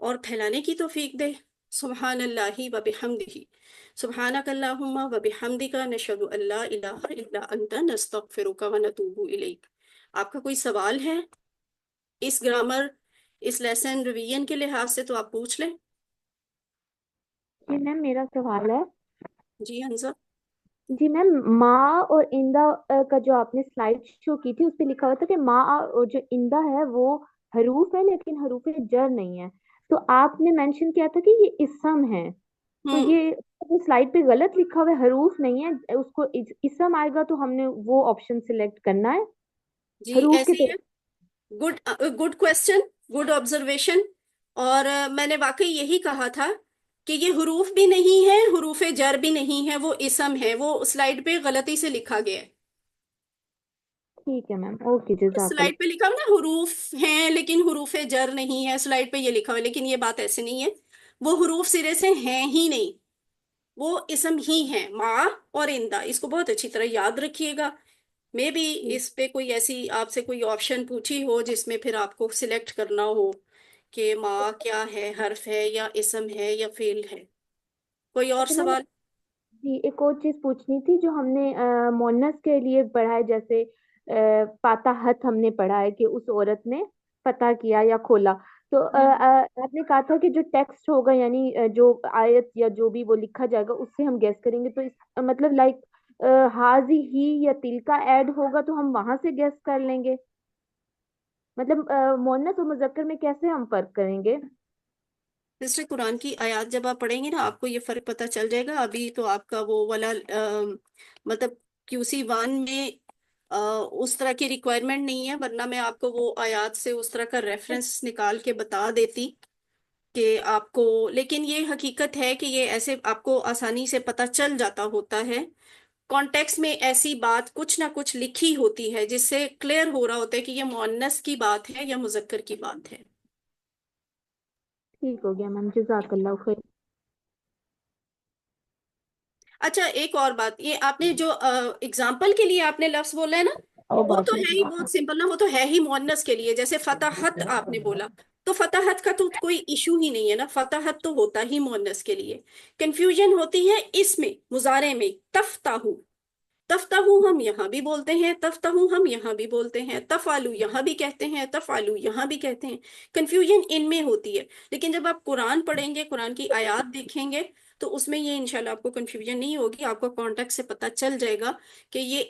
اور پھیلانے کی توفیق دے. سبحان اللہ و بحمدہ، سبحانک اللہم و بحمدک، نشہد ان لا الہ الا انت، نستغفرک و نتوب الیک. آپ کا کوئی سوال ہے اس گرامر، اس لیسن ریویژن کے لحاظ سے تو آپ پوچھ لیں.
جی میم میرا سوال ہے.
جی حنزہ.
جی میم، ماں اور ایندا کا جو آپ نے سلائڈ شو کی تھی اس پہ لکھا ہوا تھا کہ ماں اور جو ایندا ہے وہ حروف ہے لیکن حروف جر نہیں ہے. تو آپ نے مینشن کیا تھا کہ یہ اسم ہے. تو
ہوں
یہ سلائڈ پہ غلط لکھا ہوا ہے، حروف نہیں ہے، اس کو اسم آئے گا تو ہم نے وہ آپشن سلیکٹ کرنا ہے
جی
حروف
ایسے
کے
ہی ہے. Good question, good observation. اور میں نے واقعی یہی کہا تھا کہ یہ حروف بھی نہیں ہے، حروف جر بھی نہیں ہے، وہ اسم ہے. وہ سلائڈ پہ غلطی سے لکھا گیا ہے.
ٹھیک ہے میم، اوکے جزاک
سلائڈ
اللہ.
پہ لکھا ہوا نا حروف ہیں لیکن حروف جر نہیں ہے، سلائڈ پہ یہ لکھا ہوا ہے، لیکن یہ بات ایسے نہیں ہے. وہ حروف سرے سے ہیں ہی نہیں، وہ اسم ہی ہیں. ماں اور اندا، اس کو بہت اچھی طرح یاد رکھیے گا. میں بھی اس پہ کوئی ایسی آپ سے کوئی آپشن پوچھی ہو جس میں پھر آپ کو سلیکٹ کرنا ہو کہ ماں کیا ہے، حرف ہے یا اسم ہے یا فعل ہے. کوئی اور
اچھا میم،
سوال؟
جی ایک اور چیز پوچھنی تھی جو ہم نے مونس کے لیے پڑھا ہے، جیسے فاتحت ہم نے پڑھا ہے کہ اس عورت نے فتح کیا یا کھولا. تو آپ نے کہا تھا کہ جو ٹیکسٹ ہوگا یعنی جو آیت یا جو بھی وہ لکھا جائے گا اس سے ہم گیس کریں گے. تو اس مطلب لائک حاضی ہی یا تل کا ایڈ ہوگا تو ہم وہاں سے گیس کر لیں گے. مطلب مونس اور مذکر میں کیسے ہم فرق کریں گے؟
سسٹر، قرآن کی آیات جب آپ پڑھیں گے نا آپ کو یہ فرق پتہ چل جائے گا. ابھی تو آپ کا وہ والا مطلب QC1 میں اس طرح کی ریکوائرمنٹ نہیں ہے، ورنہ میں آپ کو وہ آیات سے اس طرح کا ریفرنس نکال کے بتا دیتی کہ آپ کو. لیکن یہ حقیقت ہے کہ یہ ایسے آپ کو آسانی سے پتہ چل جاتا ہوتا ہے. کانٹیکس میں ایسی بات کچھ نہ کچھ لکھی ہوتی ہے جس سے کلیئر ہو رہا ہوتا ہے کہ یہ مؤنث کی بات ہے یا مذکر کی بات ہے.
ٹھیک ہو گیا میم، جزاک اللہ خیر.
اچھا ایک اور بات، یہ آپ نے جو اگزامپل کے لیے آپ نے لفظ بولا ہے نا، وہ تو ہے ہی بہت سمپل نا، وہ تو ہے ہی مؤنث کے لیے. جیسے فتحت آپ نے بولا تو فتحت کا تو کوئی ایشو ہی نہیں ہے نا، فتحت تو ہوتا ہی مؤنث کے لیے. کنفیوژن ہوتی ہے اس میں مضارع میں. تفتح، تفتحو ہم یہاں بھی بولتے ہیں، تفتحو ہم یہاں بھی بولتے ہیں، تفعلو یہاں بھی کہتے ہیں، تفعلو یہاں بھی کہتے ہیں. کنفیوژن ان میں ہوتی ہے. لیکن جب آپ قرآن پڑھیں گے، قرآن کی آیات دیکھیں گے تو اس میں یہ انشاءاللہ آپ کو کنفیوژن نہیں ہوگی. آپ کو کانٹیکٹ سے پتہ چل جائے گا کہ یہ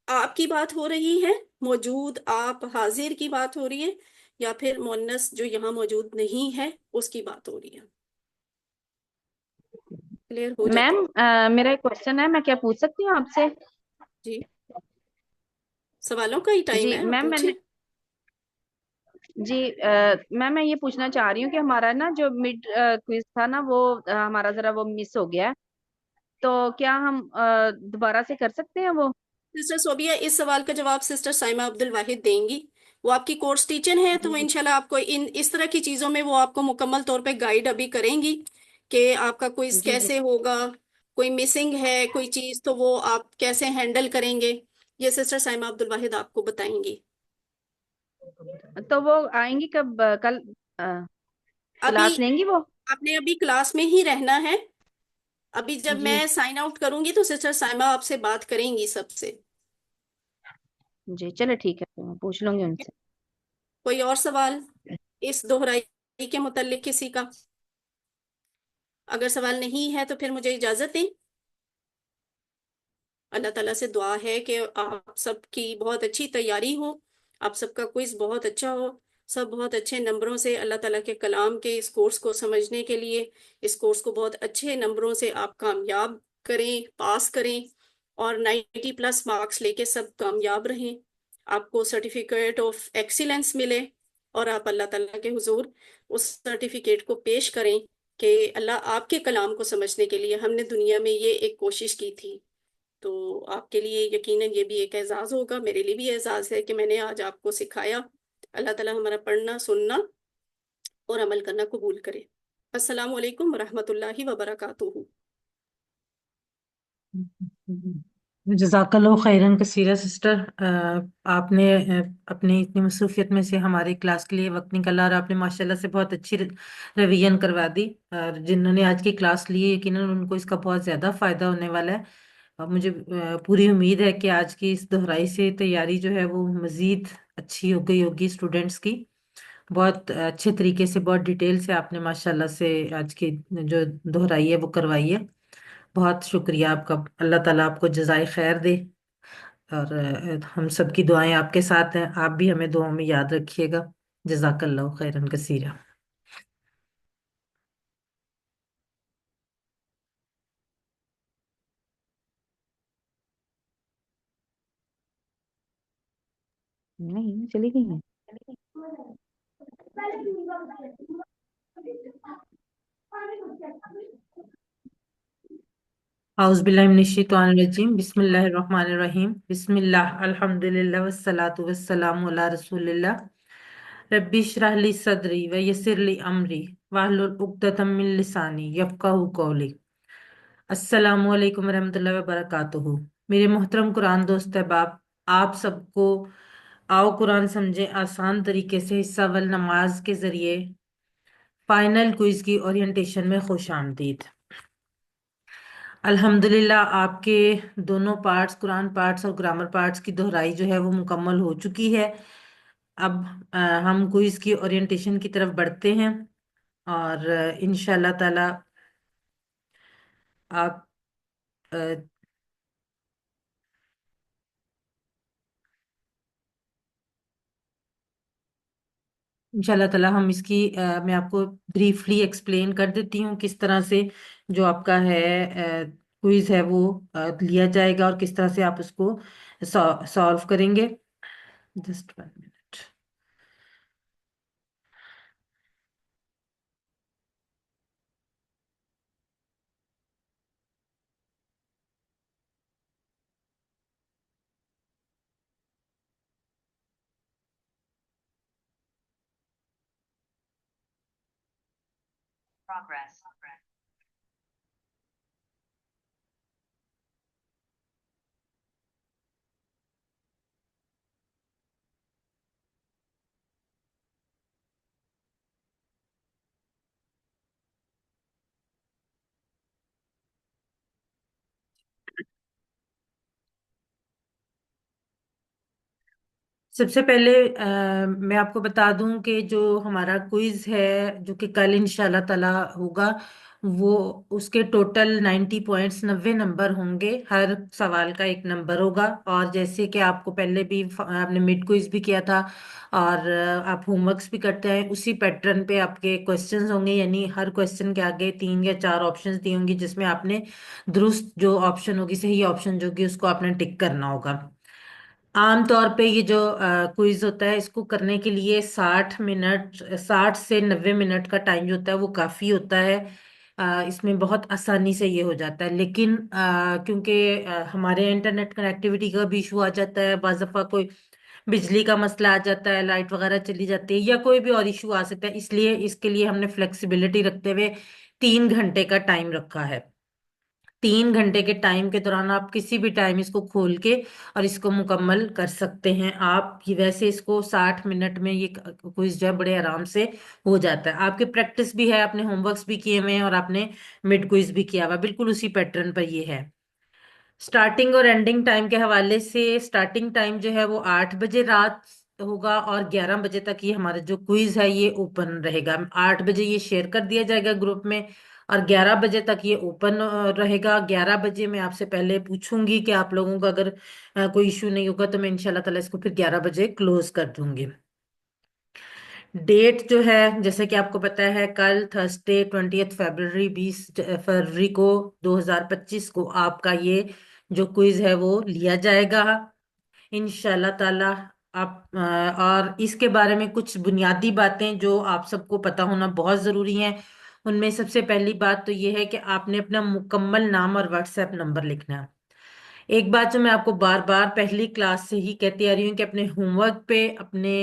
آپ کی بات ہو رہی ہے، موجود آپ حاضر کی بات ہو رہی ہے، یا پھر مؤنث جو یہاں موجود نہیں ہے اس کی بات ہو رہی ہے. کلیئر ہو جاتا
میم میرا ایک کوشچن ہے، میں کیا پوچھ سکتی ہوں آپ سے؟
جی سوالوں کا ہی ٹائم
جی
ہے، آپ
میم میں
پوچھیں.
نے جی میم میں یہ پوچھنا چاہ رہی ہوں کہ ہمارا نا جو مڈ کوئز تھا نا وہ ہمارا ذرا وہ مس ہو گیا ہے، تو کیا ہم دوبارہ سے کر سکتے ہیں وہ؟
سسٹر صوبیہ اس سوال کا جواب سسٹر سائمہ عبد الواحد دیں گی. وہ آپ کی کورس ٹیچر ہیں تو وہ
جی
انشاءاللہ آپ کو اس طرح کی چیزوں میں وہ آپ کو مکمل طور پہ گائیڈ ابھی کریں گی کہ آپ کا کوئز
جی جی
کیسے ہوگا، کوئی مسنگ ہے کوئی چیز تو وہ آپ کیسے ہینڈل کریں گے، یہ سسٹر سائمہ عبد الواحد آپ کو بتائیں گی.
تو وہ آئیں گی کب؟ کل
ابھی
کلاس لیں گی وہ؟
آپ نے ابھی کلاس میں ہی رہنا ہے. ابھی جب
جی
میں سائن آؤٹ کروں گی تو سسٹر سائمہ آپ سے بات کریں گی سب سے.
جی چلے ٹھیک ہے، میں پوچھ لوں گی ان سے.
کوئی اور سوال اس دوہرائی کے متعلق کسی کا؟ اگر سوال نہیں ہے تو پھر مجھے اجازت دیں. اللہ تعالیٰ سے دعا ہے کہ آپ سب کی بہت اچھی تیاری ہو، آپ سب کا کوئز بہت اچھا ہو، سب بہت اچھے نمبروں سے اللہ تعالیٰ کے کلام کے اس کورس کو سمجھنے کے لیے اس کورس کو بہت اچھے نمبروں سے آپ کامیاب کریں، پاس کریں اور 90+ مارکس لے کے سب کامیاب رہیں. آپ کو سرٹیفکیٹ آف ایکسیلنس ملے اور آپ اللہ تعالیٰ کے حضور اس سرٹیفکیٹ کو پیش کریں کہ اللہ آپ کے کلام کو سمجھنے کے لیے ہم نے دنیا میں یہ ایک کوشش کی تھی. تو آپ کے لیے یقیناً یہ بھی ایک اعزاز ہوگا، میرے لیے بھی اعزاز ہے کہ میں نے آج آپ کو سکھایا. اللہ تعالیٰ ہمارا پڑھنا، سننا اور عمل کرنا قبول کرے. السلام علیکم ورحمۃ اللہ وبرکاتہ.
جزاک اللہ خیرن کثیرہ سسٹر، آپ نے اپنی اتنی مصروفیت میں سے ہماری کلاس کے لیے وقت نکالا، اور آپ نے ماشاءاللہ سے بہت اچھی ریویژن کروا دی، اور جنہوں نے آج کی کلاس لی یقیناً ان کو اس کا بہت زیادہ فائدہ ہونے والا ہے، اور مجھے پوری امید ہے کہ آج کی اس دہرائی سے تیاری جو ہے وہ مزید اچھی ہو گئی ہوگی اسٹوڈینٹس کی۔ بہت اچھے طریقے سے، بہت ڈیٹیل سے آپ نے ماشاءاللہ سے آج کی جو دہرائی ہے وہ کروائی ہے۔ بہت شکریہ آپ کا، اللہ تعالیٰ آپ کو جزائے خیر دے، اور ہم سب کی دعائیں آپ کے ساتھ ہیں، آپ بھی ہمیں دعاؤں میں یاد رکھیے گا۔ جزاک اللہ خیرن کثیرہ۔
نہیں چلی گئی ہیں۔
اعوذ باللہ من الشیطان الرجیم، بسم اللہ الرحمن الرحیم، بسم اللہ الحمد للہ والصلاة والسلام علی رسول اللہ۔ ربی اشرح لی صدری ویسر لی امری واحلل عقدۃ من لسانی یفقہوا قولی۔ السلام علیکم ورحمۃ اللہ وبرکاتہ۔ میرے محترم قرآن دوست احباب، آپ سب کو آؤ قرآن سمجھیں آسان طریقے سے حصہ اول نماز کے ذریعے فائنل کوئز کی اورینٹیشن میں خوش آمدید۔ الحمدللہ آپ کے دونوں پارٹس، قرآن پارٹس اور گرامر پارٹس کی دہرائی جو ہے وہ مکمل ہو چکی ہے۔ اب ہم کوئز کی اورینٹیشن کی طرف بڑھتے ہیں، اور انشاءاللہ تعالی آپ انشاءاللہ تعالی ہم اس کی میں آپ کو بریفلی ایکسپلین کر دیتی ہوں کس طرح سے جو آپ کا ہے کوئز ہے وہ لیا جائے گا، اور کس طرح سے آپ اس کو سالو کریں گے۔ Just 1 minute. سب سے پہلے میں آپ کو بتا دوں کہ جو ہمارا کوئز ہے جو کہ کل انشاءاللہ تعالی ہوگا، وہ اس کے ٹوٹل 90 پوائنٹس 90 نمبر ہوں گے، ہر سوال کا 1 نمبر ہوگا، اور جیسے کہ آپ کو پہلے بھی آپ نے مڈ کوئز بھی کیا تھا اور آپ ہوم ورکس بھی کرتے ہیں، اسی پیٹرن پہ آپ کے کویسچنز ہوں گے، یعنی ہر کویسچن کے آگے 3 یا 4 آپشنز دی ہوں گی، جس میں آپ نے درست جو آپشن ہوگی، صحیح آپشن جو ہوگی، اس کو آپ نے ٹک کرنا ہوگا۔ عام طور پہ یہ جو کوئز ہوتا ہے، اس کو کرنے کے لیے 60 منٹ، 60 سے 90 منٹ کا ٹائم جو ہوتا ہے وہ کافی ہوتا ہے۔ اس میں بہت آسانی سے یہ ہو جاتا ہے، لیکن کیونکہ ہمارے انٹرنیٹ کنیکٹیوٹی کا بھی ایشو آ جاتا ہے، بعض دفعہ کوئی بجلی کا مسئلہ آ جاتا ہے، لائٹ وغیرہ چلی جاتی ہے، یا کوئی بھی اور ایشو آ سکتا ہے، اس لیے اس کے لیے ہم نے فلیکسیبلٹی رکھتے ہوئے 3 گھنٹے کا ٹائم رکھا ہے۔ 3 گھنٹے کے ٹائم کے دوران آپ کسی بھی ٹائم اس کو کھول کے اور اس کو مکمل کر سکتے ہیں آپ۔ ویسے اس کو 60 منٹ میں یہ کوئز جو ہے بڑے آرام سے ہو جاتا ہے۔ آپ کی پریکٹس بھی ہے، آپ نے ہوم ورکس بھی کیے ہوئے ہیں، اور آپ نے مڈ کوئز بھی کیا ہوا، بالکل اسی پیٹرن پر یہ ہے۔ سٹارٹنگ اور اینڈنگ ٹائم کے حوالے سے، سٹارٹنگ ٹائم جو ہے وہ 8 بجے رات ہوگا، اور 11 بجے تک یہ ہمارا جو کوئز ہے یہ اوپن رہے گا۔ 8 بجے یہ شیئر کر دیا جائے گا گروپ میں، اور 11 بجے تک یہ اوپن رہے گا۔ 11 بجے میں آپ سے پہلے پوچھوں گی کہ آپ لوگوں کا اگر کوئی ایشو نہیں ہوگا تو میں انشاءاللہ تعالی اس کو پھر 11 بجے کلوز کر دوں گی۔ ڈیٹ جو ہے جیسے کہ آپ کو پتا ہے، کل تھرسڈے 20 فروری 20 فروری کو 2025 کو آپ کا یہ جو کوئز ہے وہ لیا جائے گا انشاءاللہ تعالی۔ آپ اور اس کے بارے میں کچھ بنیادی باتیں جو آپ سب کو پتا ہونا بہت ضروری ہیں، ان میں سب سے پہلی بات تو یہ ہے کہ آپ نے اپنا مکمل نام اور واٹس ایپ نمبر لکھنا ہے۔ ایک بات جو میں آپ کو بار بار پہلی کلاس سے ہی کہتی آ رہی ہوں کہ اپنے ہوم ورک پہ، اپنے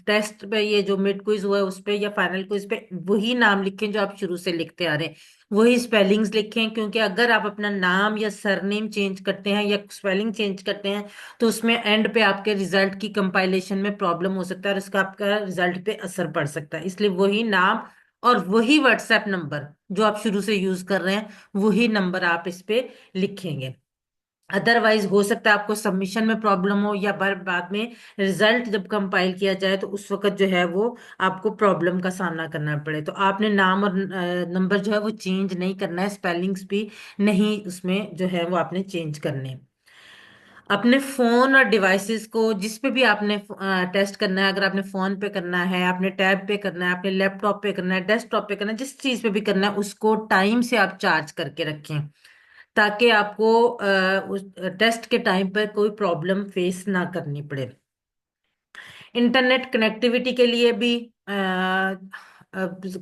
ٹیسٹ پہ، یہ جو مڈ کوئز ہوا ہے اس پہ یا فائنل کوئز پہ وہی نام لکھیں جو آپ شروع سے لکھتے آ رہے ہیں، وہی اسپیلنگز لکھیں، کیونکہ اگر آپ اپنا نام یا سر نیم چینج کرتے ہیں یا اسپیلنگ چینج کرتے ہیں تو اس میں اینڈ پہ آپ کے ریزلٹ کی کمپائلیشن میں پرابلم ہو سکتا ہے اور اس کا آپ کا ریزلٹ پہ اثر پڑ سکتا ہے، اس لیے وہی نام اور وہی واٹس ایپ نمبر جو آپ شروع سے یوز کر رہے ہیں وہی نمبر آپ اس پہ لکھیں گے۔ ادروائز ہو سکتا ہے آپ کو سبمیشن میں پرابلم ہو یا بعد میں ریزلٹ جب کمپائل کیا جائے تو اس وقت جو ہے وہ آپ کو پرابلم کا سامنا کرنا پڑے، تو آپ نے نام اور نمبر جو ہے وہ چینج نہیں کرنا ہے، اسپیلنگز بھی نہیں اس میں جو ہے وہ آپ نے چینج کرنے۔ اپنے فون اور ڈیوائسز کو جس پہ بھی آپ نے ٹیسٹ کرنا ہے، اگر آپ نے فون پہ کرنا ہے، آپ نے ٹیب پہ کرنا ہے، آپ نے لیپ ٹاپ پہ کرنا ہے، ڈیسک ٹاپ پہ کرنا ہے، جس چیز پہ بھی کرنا ہے اس کو ٹائم سے آپ چارج کر کے رکھیں تاکہ آپ کو ٹیسٹ کے ٹائم پر کوئی پرابلم فیس نہ کرنی پڑے۔ انٹرنیٹ کنیکٹیوٹی کے لیے بھی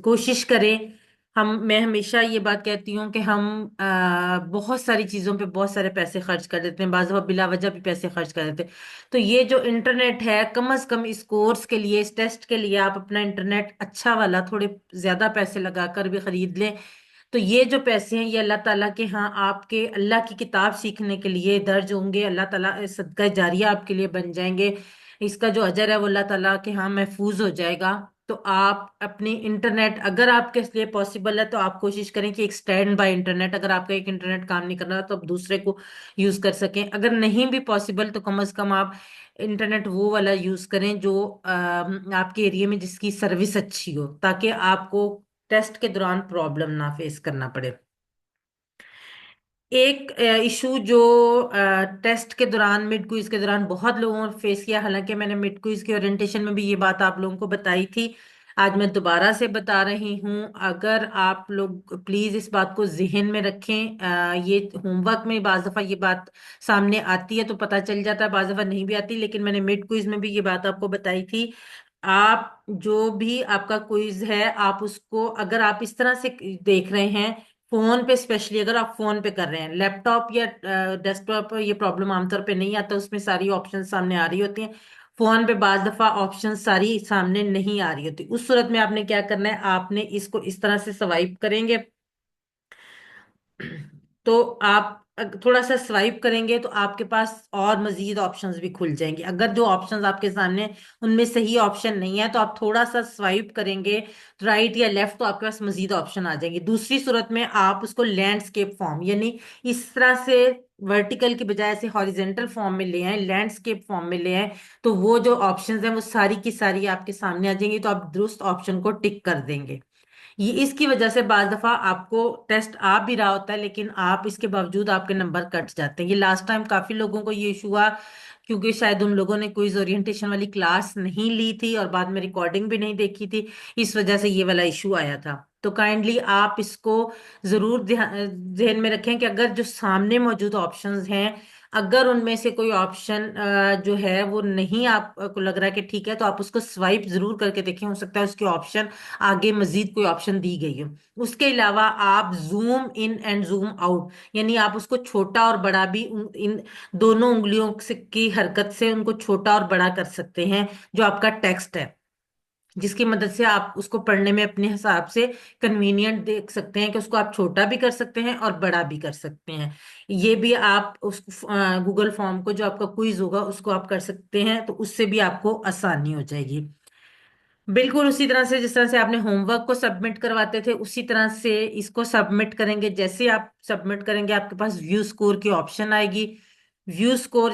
کوشش کریں۔ میں ہمیشہ یہ بات کہتی ہوں کہ ہم بہت ساری چیزوں پہ بہت سارے پیسے خرچ کر دیتے ہیں، بعض دفعہ بلا وجہ بھی پیسے خرچ کر دیتے ہیں، تو یہ جو انٹرنیٹ ہے کم از کم اس کورس کے لیے، اس ٹیسٹ کے لیے آپ اپنا انٹرنیٹ اچھا والا تھوڑے زیادہ پیسے لگا کر بھی خرید لیں، تو یہ جو پیسے ہیں یہ اللہ تعالیٰ کے ہاں آپ کے اللہ کی کتاب سیکھنے کے لیے درج ہوں گے، اللہ تعالیٰ صدقہ جاریہ آپ کے لیے بن جائیں گے، اس کا جو اجر ہے وہ اللہ تعالیٰ کے ہاں محفوظ ہو جائے گا۔ تو آپ اپنی انٹرنیٹ اگر آپ کے لیے پاسبل ہے تو آپ کوشش کریں کہ ایک اسٹینڈ بائی انٹرنیٹ، اگر آپ کا ایک انٹرنیٹ کام نہیں کر رہا تو آپ دوسرے کو یوز کر سکیں، اگر نہیں بھی پاسبل تو کم از کم آپ انٹرنیٹ وہ والا یوز کریں جو آپ کے ایریے میں جس کی سروس اچھی ہو، تاکہ آپ کو ٹیسٹ کے دوران پرابلم نہ فیس کرنا پڑے۔ ایک ایشو جو ٹیسٹ کے دوران، مڈ کوئز کے دوران بہت لوگوں نے فیس کیا، حالانکہ میں نے مڈ کوئز کی اورینٹیشن میں بھی یہ بات آپ لوگوں کو بتائی تھی، آج میں دوبارہ سے بتا رہی ہوں، اگر آپ لوگ پلیز اس بات کو ذہن میں رکھیں، یہ ہوم ورک میں بعض دفعہ یہ بات سامنے آتی ہے تو پتہ چل جاتا ہے، بعض دفعہ نہیں بھی آتی، لیکن میں نے مڈ کوئز میں بھی یہ بات آپ کو بتائی تھی، آپ جو بھی آپ کا کوئز ہے آپ اس کو اگر آپ اس طرح سے دیکھ رہے ہیں، فون پہ اسپیشلی اگر آپ فون پہ کر رہے ہیں، لیپ ٹاپ یا ڈیسک ٹاپ پہ یہ پرابلم عام طور پہ نہیں آتا، اس میں ساری آپشن سامنے آ رہی ہوتی ہیں، فون پہ بعض دفعہ آپشن ساری سامنے نہیں آ رہی ہوتی، اس صورت میں آپ نے کیا کرنا ہے، آپ نے اس کو اس طرح سے سوائپ کریں گے، تو آپ تھوڑا سا سوائپ کریں گے تو آپ کے پاس اور مزید آپشنز بھی کھل جائیں گے، اگر جو آپشنز آپ کے سامنے ان میں صحیح آپشن نہیں ہے تو آپ تھوڑا سا سوائپ کریں گے رائٹ یا لیفٹ تو آپ کے پاس مزید آپشن آ جائیں گے۔ دوسری صورت میں آپ اس کو لینڈسکیپ فارم، یعنی اس طرح سے ورٹیکل کی بجائے سے ہاریزنٹل فارم میں لے آئیں، لینڈسکیپ فارم میں لے آئیں، تو وہ جو آپشنز ہیں وہ ساری کی ساری آپ کے سامنے آ جائیں گی، تو آپ درست آپشن کو ٹک کر دیں گے۔ یہ اس کی وجہ سے بعض دفعہ آپ کو ٹیسٹ آ بھی رہا ہوتا ہے لیکن آپ اس کے باوجود آپ کے نمبر کٹ جاتے ہیں، یہ لاسٹ ٹائم کافی لوگوں کو یہ ایشو ہوا، کیونکہ شاید ان لوگوں نے کوئی اورینٹیشن والی کلاس نہیں لی تھی اور بعد میں ریکارڈنگ بھی نہیں دیکھی تھی، اس وجہ سے یہ والا ایشو آیا تھا۔ تو کائنڈلی آپ اس کو ضرور ذہن میں رکھیں کہ اگر جو سامنے موجود آپشنز ہیں اگر ان میں سے کوئی آپشن جو ہے وہ نہیں آپ کو لگ رہا کہ ٹھیک ہے تو آپ اس کو سوائپ ضرور کر کے دیکھیں، ہو سکتا ہے اس کی آپشن آگے مزید کوئی آپشن دی گئی ہو۔ اس کے علاوہ آپ zoom in and zoom out, یعنی آپ اس کو چھوٹا اور بڑا بھی ان دونوں انگلیوں کی حرکت سے ان کو چھوٹا اور بڑا کر سکتے ہیں، جو آپ کا ٹیکسٹ ہے، جس کی مدد سے آپ اس کو پڑھنے میں اپنے حساب سے کنوینئنٹ دیکھ سکتے ہیں کہ اس کو آپ چھوٹا بھی کر سکتے ہیں اور بڑا بھی کر سکتے ہیں۔ یہ بھی آپ اس گوگل فارم کو جو آپ کا کوئز ہوگا اس کو آپ کر سکتے ہیں، تو اس سے بھی آپ کو آسانی ہو جائے گی۔ بالکل اسی طرح سے جس طرح سے آپ نے ہوم ورک کو سبمٹ کرواتے تھے اسی طرح سے اس کو سبمٹ کریں گے، جیسے آپ سبمٹ کریں گے آپ کے پاس ویو سکور کی آپشن آئے گی، ویو سکور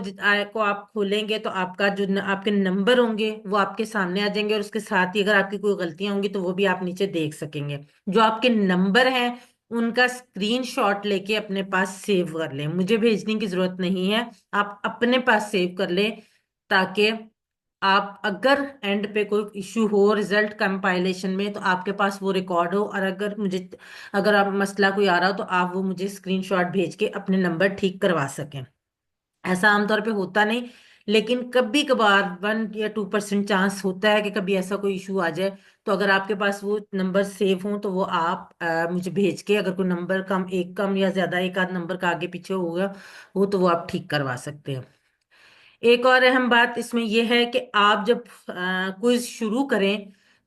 کو آپ کھولیں گے تو آپ کا جو آپ کے نمبر ہوں گے وہ آپ کے سامنے آ جائیں گے، اور اس کے ساتھ ہی اگر آپ کی کوئی غلطیاں ہوں گی تو وہ بھی آپ نیچے دیکھ سکیں گے۔ جو آپ کے نمبر ہیں ان کا اسکرین شاٹ لے کے اپنے پاس سیو کر لیں، مجھے بھیجنے کی ضرورت نہیں ہے، آپ اپنے پاس سیو کر لیں، تاکہ آپ اگر اینڈ پہ کوئی ایشو ہو ریزلٹ کمپائلیشن میں تو آپ کے پاس وہ ریکارڈ ہو، اور اگر آپ مسئلہ کوئی آ رہا ہو تو آپ وہ مجھے اسکرین شاٹ بھیج کے اپنے نمبر ٹھیک کروا سکیں۔ ایسا عام طور پہ ہوتا نہیں لیکن کبھی کبھار 1 یا 2% چانس ہوتا ہے کہ کبھی ایسا کوئی ایشو آ جائے. تو اگر آپ کے پاس وہ نمبر سیو ہوں تو وہ آپ مجھے بھیج کے، اگر کوئی نمبر کم یا زیادہ ایک آدھ نمبر کا آگے پیچھے ہوگا وہ تو وہ آپ ٹھیک کروا سکتے ہیں. ایک اور اہم بات اس میں یہ ہے کہ آپ جب کوئز شروع کریں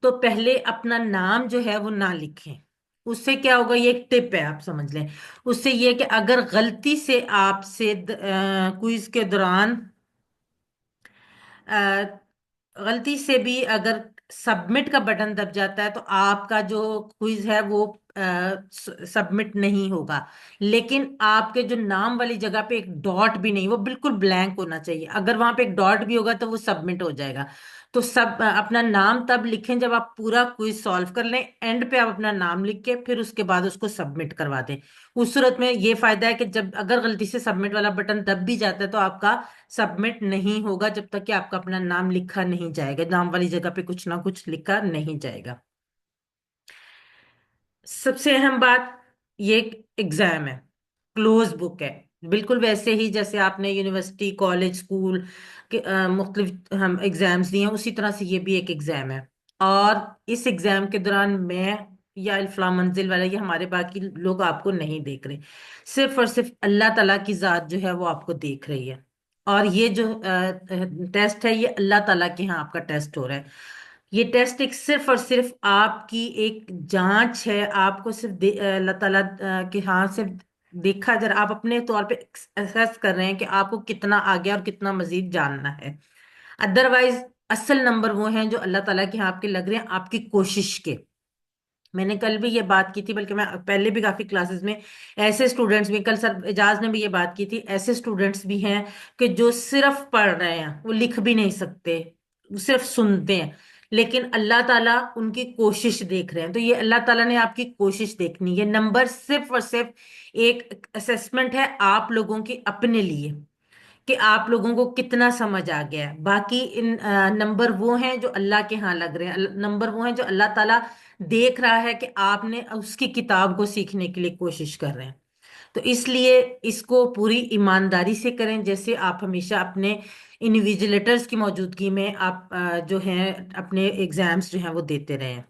تو پہلے اپنا نام جو ہے وہ نہ لکھیں. اس سے کیا ہوگا، یہ ایک ٹپ ہے آپ سمجھ لیں. اس سے یہ کہ اگر غلطی سے آپ سے کوئز کے دوران آ، غلطی سے بھی اگر سبمٹ کا بٹن دب جاتا ہے تو آپ کا جو کوئز ہے وہ سبمٹ نہیں ہوگا. لیکن آپ کے جو نام والی جگہ پہ ایک ڈاٹ بھی نہیں، وہ بالکل بلینک ہونا چاہیے. اگر وہاں پہ ایک ڈاٹ بھی ہوگا تو وہ سبمٹ ہو جائے گا. تو اپنا نام تب لکھیں جب آپ پورا کوئز سالو کر لیں. اینڈ پہ آپ اپنا نام لکھ کے پھر اس کے بعد اس کو سبمٹ کروا دیں. اس صورت میں یہ فائدہ ہے کہ جب اگر غلطی سے سبمٹ والا بٹن دب بھی جاتا ہے تو آپ کا سبمٹ نہیں ہوگا جب تک کہ آپ کا اپنا نام لکھا نہیں جائے گا، نام والی جگہ پہ کچھ نہ کچھ لکھا نہیں جائے گا. سب سے اہم بات، یہ ایک ایگزام ہے، کلوز بک ہے. بالکل ویسے ہی جیسے آپ نے یونیورسٹی، کالج، اسکول کے مختلف ہم ایگزامز دیے ہیں، اسی طرح سے یہ بھی ایک ایگزام ہے. اور اس ایگزام کے دوران میں یا الفلاح منزل والا یا ہمارے باقی لوگ آپ کو نہیں دیکھ رہے، صرف اور صرف اللہ تعالیٰ کی ذات جو ہے وہ آپ کو دیکھ رہی ہے. اور یہ جو ٹیسٹ ہے یہ اللہ تعالیٰ کے ہاں آپ کا ٹیسٹ ہو رہا ہے. یہ ٹیسٹ ایک صرف اور صرف آپ کی ایک جانچ ہے. آپ کو صرف اللہ تعالیٰ کے ہاں سے دیکھا جا رہا، آپ اپنے طور پہ اسیس کر رہے ہیں کہ آپ کو کتنا آگے اور کتنا مزید جاننا ہے. ادروائز اصل نمبر وہ ہیں جو اللہ تعالیٰ کے ہاں آپ کے لگ رہے ہیں آپ کی کوشش کے. میں نے کل بھی یہ بات کی تھی، بلکہ میں پہلے بھی کافی کلاسز میں ایسے اسٹوڈنٹس بھی، کل سر اعجاز نے بھی یہ بات کی تھی، ایسے اسٹوڈنٹس بھی ہیں کہ جو صرف پڑھ رہے ہیں، وہ لکھ بھی نہیں سکتے، وہ صرف سنتے ہیں، لیکن اللہ تعالیٰ ان کی کوشش دیکھ رہے ہیں. تو یہ اللہ تعالیٰ نے آپ کی کوشش دیکھنی. یہ نمبر صرف اور صرف ایک اسیسمنٹ ہے آپ لوگوں کی اپنے لیے کہ آپ لوگوں کو کتنا سمجھ آ گیا ہے. باقی ان نمبر وہ ہیں جو اللہ کے ہاں لگ رہے ہیں، نمبر وہ ہیں جو اللہ تعالیٰ دیکھ رہا ہے کہ آپ نے اس کی کتاب کو سیکھنے کے لیے کوشش کر رہے ہیں. تو اس لیے اس کو پوری ایمانداری سے کریں، جیسے آپ ہمیشہ اپنے انویجلیٹرز کی موجودگی میں آپ جو ہیں اپنے ایگزامز جو ہیں وہ دیتے رہیں.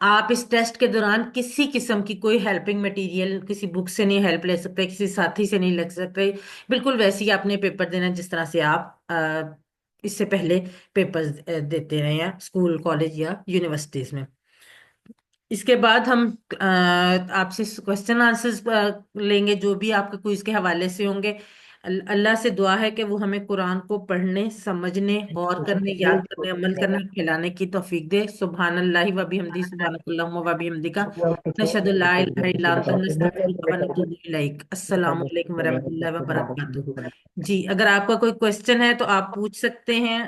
آپ اس ٹیسٹ کے دوران کسی قسم کی کوئی ہیلپنگ مٹیریل کسی بک سے نہیں ہیلپ لے سکتے، کسی ساتھی سے نہیں لے سکتے. بالکل ویسے ہی آپ نے پیپر دینا جس طرح سے آپ اس سے پہلے پیپر دیتے رہے ہیں اسکول، کالج یا یونیورسٹیز میں. اس کے بعد ہم آپ سے کوشچن آنسرز لیں گے جو بھی آپ کے کوئز کے حوالے سے ہوں گے. اللہ سے دعا ہے کہ وہ ہمیں قرآن کو پڑھنے، سمجھنے، غور کرنے، یاد کرنے، عمل کرنے، کھلانے کی توفیق دے. سبحان اللہ و بحمدہ، سبحانک اللہم و بحمدک، نشہد لا الہ الا انت، نستغفرک و نتوب الیک. السلام علیکم ورحمۃ اللہ وبرکاتہ. جی اگر آپ کا کوئی کوشچن ہے تو آپ پوچھ سکتے ہیں.